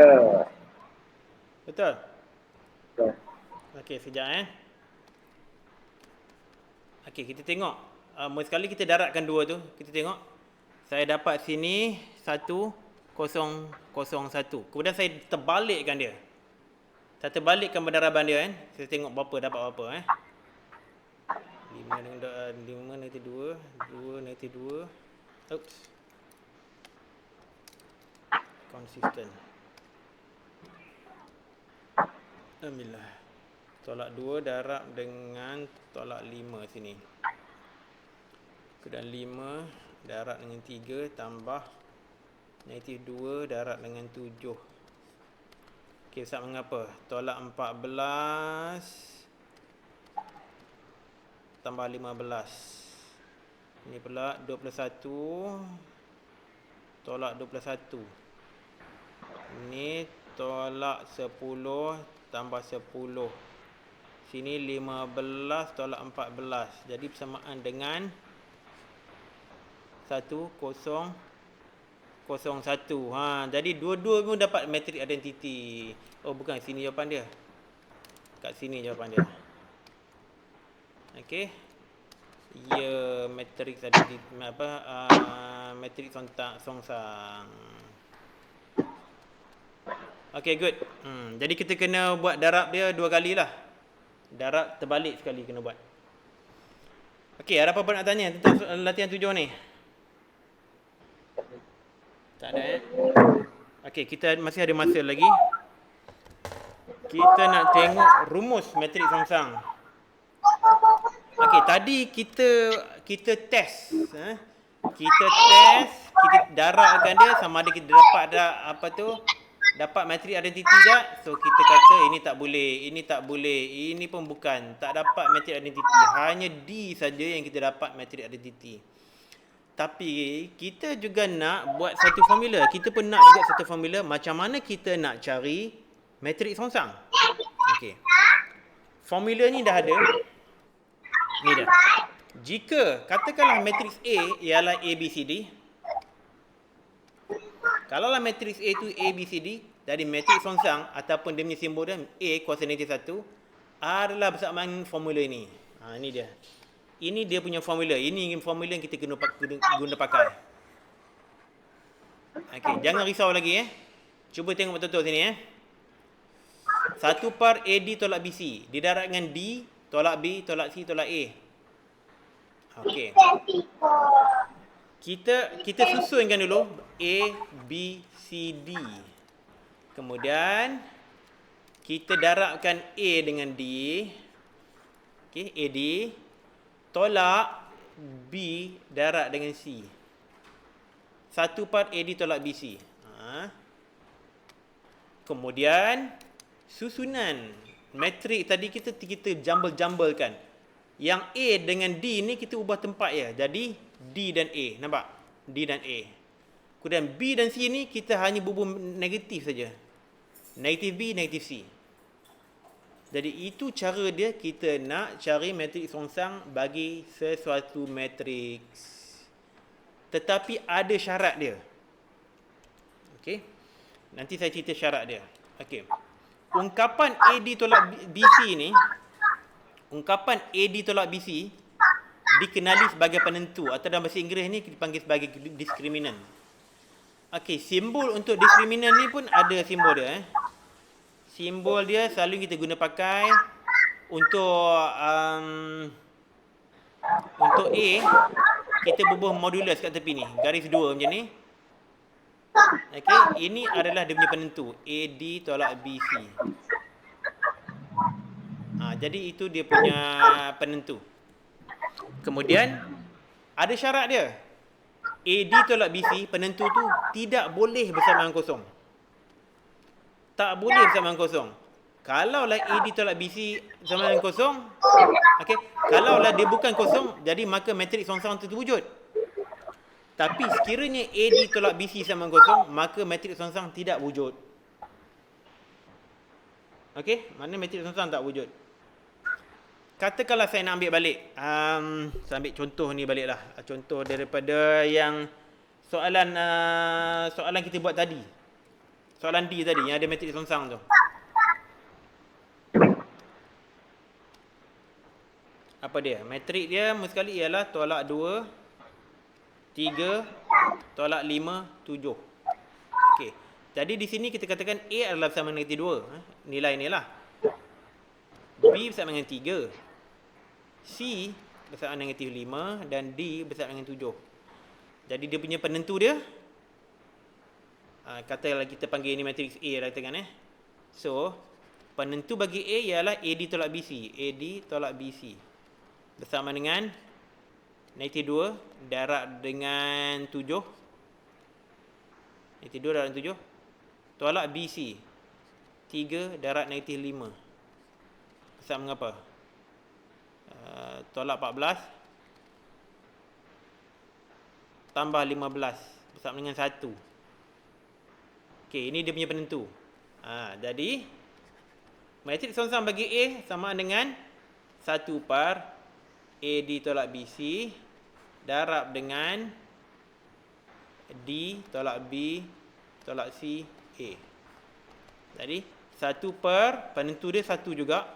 Betul? Betul. Okey, sekejap Okey, kita tengok. Mula sekali kita daratkan dua tu. Kita tengok. Saya dapat sini 1001. Kemudian saya terbalikkan dia. Saya terbalikkan pendaraban dia kan. Saya tengok berapa dapat berapa 5 negatif 2, 2 negatif 2. Oops. Konsisten. Alhamdulillah. Tolak 2 darab dengan tolak 5 sini. Kemudian 5 darab dengan 3 tambah negatif 2 darab dengan 7. Okey, Ustaz mengapa? Tolak 14 tambah 15. Ini pula 21 tolak 21. Ini tolak 10 tambah 10. Sini 15 tolak 14. Jadi bersamaan dengan 1001. Jadi dua-dua pun dapat matrix identity. Oh, bukan, sini jawapan dia. Kat sini jawapan dia. Okey. Ya, matrix identity matrix songsang. Okey, good. Jadi kita kena buat darab dia 2 kali lah. Darab terbalik sekali kena buat. Okey, ada apa-apa nak tanya tentang latihan 7 ni? Tak ada Okey, kita masih ada masa lagi. Kita nak tengok rumus matrix songsang. Okey, tadi kita test. Kita darabkan dia sama ada kita dapat dapat matrix identity tak? So kita kata ini tak boleh, ini tak boleh, ini pun bukan, tak dapat matrix identity. Hanya D saja yang kita dapat matrix identity. Tapi kita juga nak buat satu formula. Kita pun nak juga satu formula macam mana kita nak cari matrix songsang. Okey. Formula ni dah ada. Ni dah. Jika katakanlah matrix A ialah ABCD. Kalaulah matrix A tu ABCD, jadi matrix songsang ataupun dia punya simbol dia A kuasa negatif 1 adalah bersamaan formula ini. Ini dia. Ini dia punya formula. Ini formula yang kita guna pakai. Okey, jangan risau lagi Cuba tengok betul-betul sini 1 par AD tolak BC didarab dengan D tolak B tolak C tolak A. Okey. Kita susunkan dulu A, B, C, D. Kemudian kita darabkan A dengan D. Okey, AD tolak B darab dengan C. 1 part AD tolak BC. Kemudian susunan matrik tadi kita jumble-jumblekan. Yang A dengan D ni kita ubah tempat ya. Jadi D dan A, nampak? D dan A. Kemudian B dan C ni kita hanya bubuh negatif saja. Negatif B, negatif C. Jadi itu cara dia kita nak cari matriks songsang bagi sesuatu matriks. Tetapi ada syarat dia. Okey. Nanti saya cerita syarat dia. Okey. Ungkapan AD tolak BC ni, ungkapan AD tolak BC dikenali sebagai penentu atau dalam bahasa Inggeris ni dipanggil sebagai diskriminan. Okey, simbol untuk diskriminan ni pun ada simbol dia Simbol dia selalu kita guna pakai untuk A kita bubuh modulus kat tepi ni, garis 2 macam ni. Okey, ini adalah dia punya penentu AD tolak BC. Jadi itu dia punya penentu. Kemudian ada syarat dia. AD tolak BC penentu tu tidak boleh bersamaan kosong. Tak boleh bersamaan kosong. Kalaulah AD tolak BC bersamaan kosong, okey, kalaulah dia bukan kosong, jadi maka matriks songsang itu terwujud. Tapi sekiranya AD tolak BC sama kosong, maka matriks songsang tidak wujud. Okey, mana matriks songsang tak wujud. Katakanlah saya nak ambil balik, saya ambil contoh ni baliklah. Contoh daripada yang soalan kita buat tadi. Soalan D tadi yang ada matrik songsang tu. Apa dia? Matrik dia mula sekali ialah tolak 2, 3, tolak 5, 7. Okey. Jadi di sini kita katakan A adalah bersama dengan negatif 2. Nilai ni lah. B bersama dengan 3. C bersama dengan negatif 5 dan D bersama dengan 7. Jadi dia punya penentu dia, katakanlah kita panggil ini matriks A lah katakan So, penentu bagi A ialah AD tolak BC. AD tolak BC. Bersama dengan negatif 2 darab dengan 7. Negatif 2 darab dengan 7. Tolak BC. 3 darab negatif 5. Bersama dengan apa? Tolak 14 tambah 15 bersama dengan 1. Okey, ini dia punya penentu. Jadi matrik songsang bagi A sama dengan 1 par AD tolak BC darab dengan D tolak B tolak C A. Jadi 1 per penentu dia 1 juga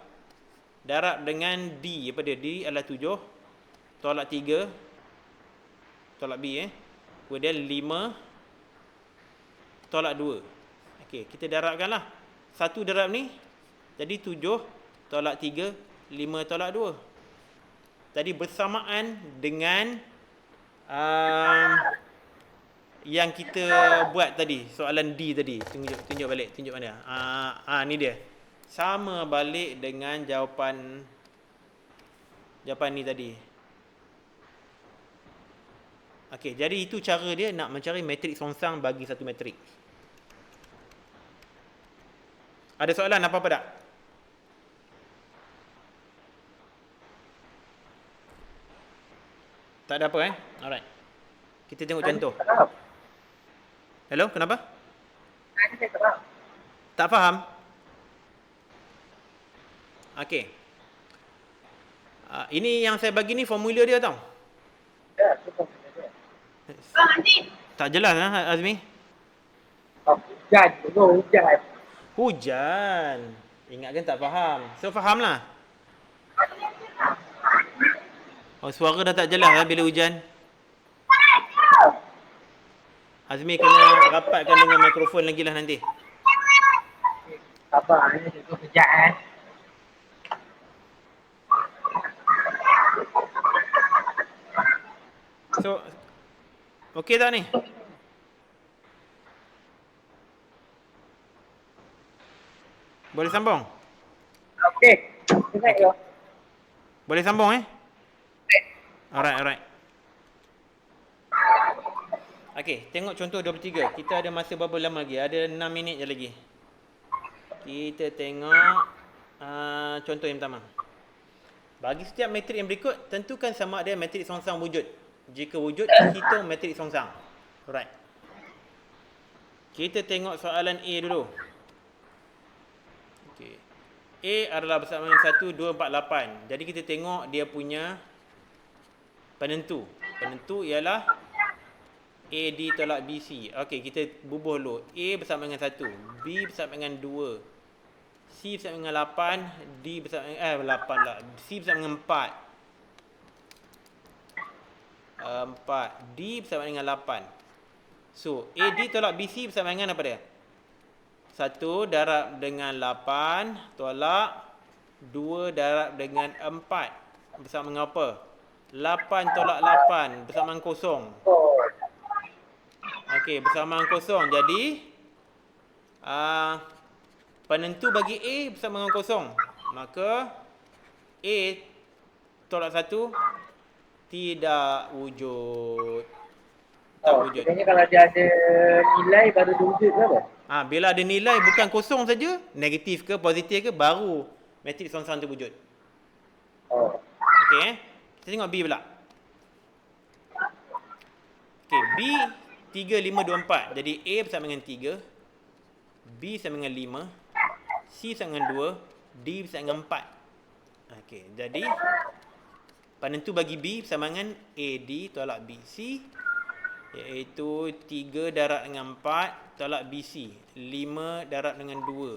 darab dengan D. Apa dia? D adalah 7 tolak 3 tolak B kemudian 5 tolak 2. Okey, kita darabkanlah. 1 darab ni jadi 7 tolak 3, 5 tolak 2. Jadi bersamaan dengan yang kita buat tadi, soalan D tadi. Tunjuk balik, tunjuk mana? Ni dia. Sama balik dengan jawapan ni tadi. Okey, jadi itu cara dia nak mencari matrik songsang bagi satu matrik. Ada soalan apa-apa tak? Tak ada apa Alright. Kita tengok contoh. Hello, kenapa? Tak faham? Okey. Ini yang saya bagi ni formula dia tau. Tak jelas Azmi? Hujan. Hujan. Ingatkan tak faham. So fahamlah. Suara dah tak jelas bila hujan. Azmi kena rapatkan dengan mikrofon lagi lah nanti. Apa? Ini tu kejap So, okey tak ni? Boleh sambung? Okey. Okay. Boleh sambung Alright. Okey, tengok contoh 23. Kita ada masa berapa lama lagi? Ada 6 minit je lagi. Kita tengok contoh yang pertama. Bagi setiap matrik yang berikut, tentukan sama ada matrik songsang wujud. Jika wujud, hitung matrik songsang. Alright. Kita tengok soalan A dulu. Okey. A adalah bersama dengan 1, 2, 4, 8. Jadi kita tengok dia punya penentu. Penentu ialah AD tolak BC. Okey, kita bubuh dulu. A bersama dengan 1, B bersama dengan 2, C bersama dengan 8, D bersama dengan 8 lah. C bersama dengan 4. 4. D bersama dengan 8. So, AD tolak BC bersama dengan apa dia? 1 darab dengan 8 tolak 2 darab dengan 4 bersama dengan apa? 8 tolak 8 bersama dengan kosong. Okey, bersama dengan kosong. Jadi penentu bagi A bersama dengan kosong. Maka A tolak 1 tidak wujud. Tak wujud. Maksudnya kalau dia ada nilai baru dia wujud ke apa? Bila ada nilai bukan kosong saja, negatif ke positif ke, baru matrik songsang tu wujud. Okey Kita tengok B pula. Okey, B 3, 5, 2, 4. Jadi A bersama dengan 3, B bersama dengan 5, C bersama dengan 2, D bersama dengan 4. Okey, jadi penentu bagi B bersama dengan AD tolak BC Iaitu 3 darab dengan 4 tolak BC. 5 darab dengan 2.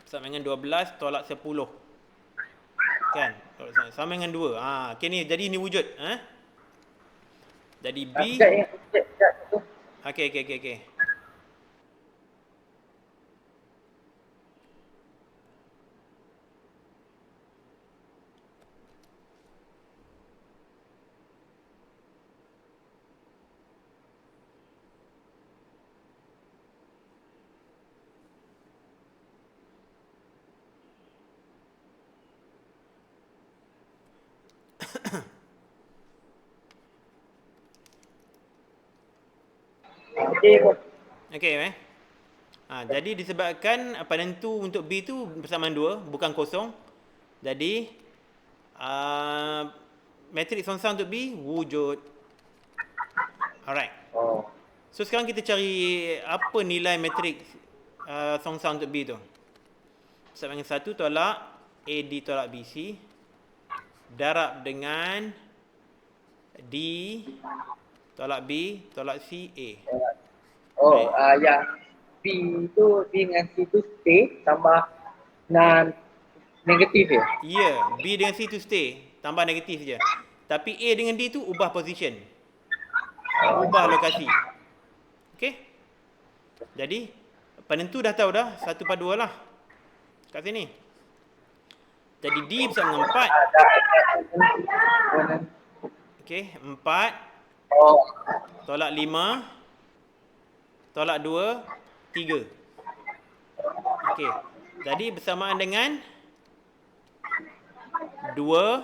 Sama dengan 12 tolak 10. Kan? Sama dengan 2. Okay ni. Jadi ni wujud. Jadi B. Sekejap tu. Okay. Okay. Jadi disebabkan penentu untuk B tu bersamaan 2, bukan kosong. Jadi matriks songsan untuk B wujud. Alright. Oh. So sekarang kita cari apa nilai matriks songsan untuk B tu. Bersama dengan 1 tolak AD tolak BC darab dengan D tolak B tolak C A. Yang B tu D dengan C tu stay tambah negatif ya? Ya, B dengan C tu stay, tambah negatif je. Tapi A dengan D tu ubah position. Ubah lokasi. Okey? Jadi penentu dah tahu dah, 1 per 2 lah. Kat sini. Jadi D bersama dengan 4. Okey, 4 tolak 5 tolak 2 3. Okey. Jadi bersamaan dengan 2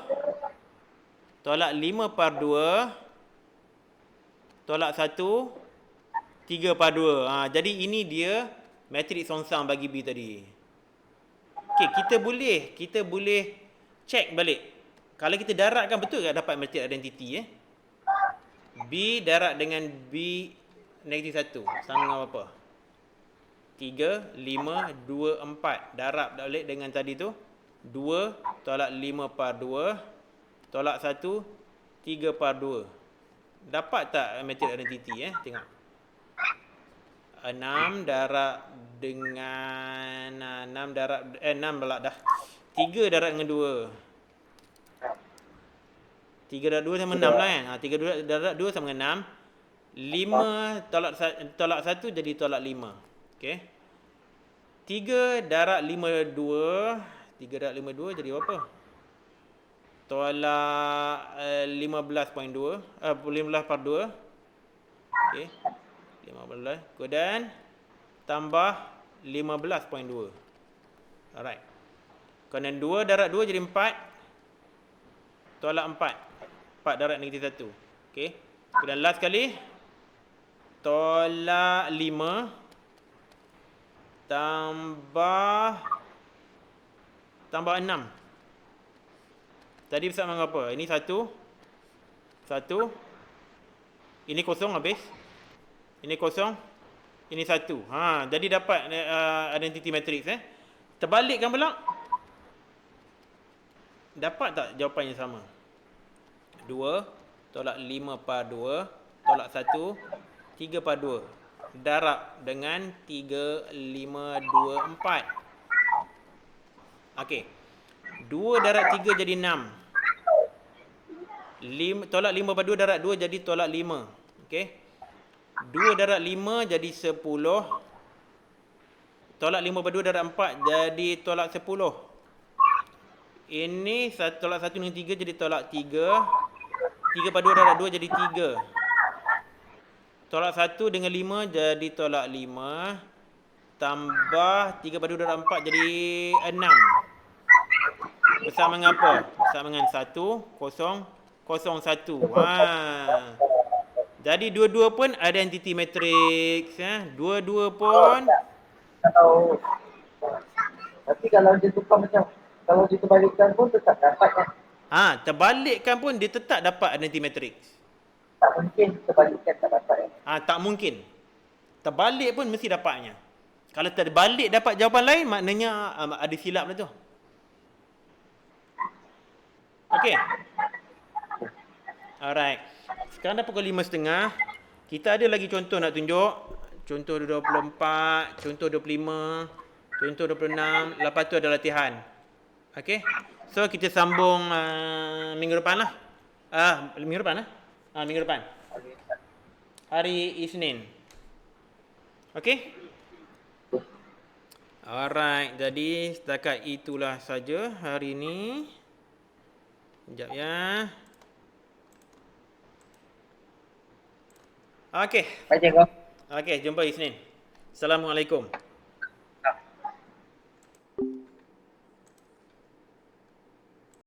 tolak 5 per 2 tolak 1 3 per 2. Jadi ini dia matriks songsan bagi B tadi. Okey, kita boleh check balik. Kalau kita darabkan betul tak dapat matriks identiti B darab dengan B negatif 1 sama dengan apa? 3, 5, 2, 4. Darab balik dengan tadi tu. 2 tolak 5 per 2 tolak 1 3 per 2. Dapat tak matriks identiti tengok. 6 darab dengan 6 pula dah. 3 darab dengan 2. 3 darab 2 sama 6 lah kan. 3 darab 2 sama dengan 6. 5 tolak 1 jadi tolak 5. Okey. 3 darab 5 2. 3 darab 5 2 jadi berapa? Tolak 15.2. 15 per 2. Okey. 15. Kemudian tambah 15.2. Alright. Kemudian 2 darab 2 jadi 4. Tolak 4. 4 darab negatif 1. Okey. Kemudian last kali. Tolak 5. Tambah 6. Tadi bersama dengan apa? Ini 1. Ini kosong habis. Ini kosong. Ini 1. Jadi dapat identity matrix Terbalikkan pula. Dapat tak jawapannya sama? 2 tolak 5 per 2 tolak 1 3 per 2. Darab dengan 3, 5, 2, 4. Okey. 2 darab 3 jadi 6. Tolak 5 per 2 darab 2 jadi tolak 5. Okey. 2 darab 5 jadi 10. Tolak 5 per 2 darab 4 jadi tolak 10. Ini tolak 1 dengan 3 jadi tolak 3. 3 per 2 darab 2 jadi 3. Tolak 1 dengan 5 jadi tolak 5. Tambah 3 per 2 darab 4 jadi 6. Bersama dengan apa? Bersama dengan 1, 0, 0, 1. Jadi dua-dua pun identity matrix. Dua-dua pun. Tapi kalau dia tukar macam, kalau dia terbalikkan pun tetap dapat kan? Terbalikkan pun dia tetap dapat identity matrix. Tak mungkin terbalikkan tak dapat Tak mungkin. Terbalik pun mesti dapatnya. Kalau terbalik dapat jawapan lain, maknanya ada silap lah tu. Okey. Alright. Sekarang dah pukul 5.30. Kita ada lagi contoh nak tunjuk. Contoh 24, contoh 25, contoh 26. Lepas tu ada latihan. Okey. So kita sambung minggu depan lah. Minggu depan lah. Minggu depan. Hari Isnin. Okey. Alright, jadi setakat itulah saja hari ini. Sekejap ya. Okey. Baca kau. Okey, jumpa Isnin. Assalamualaikum.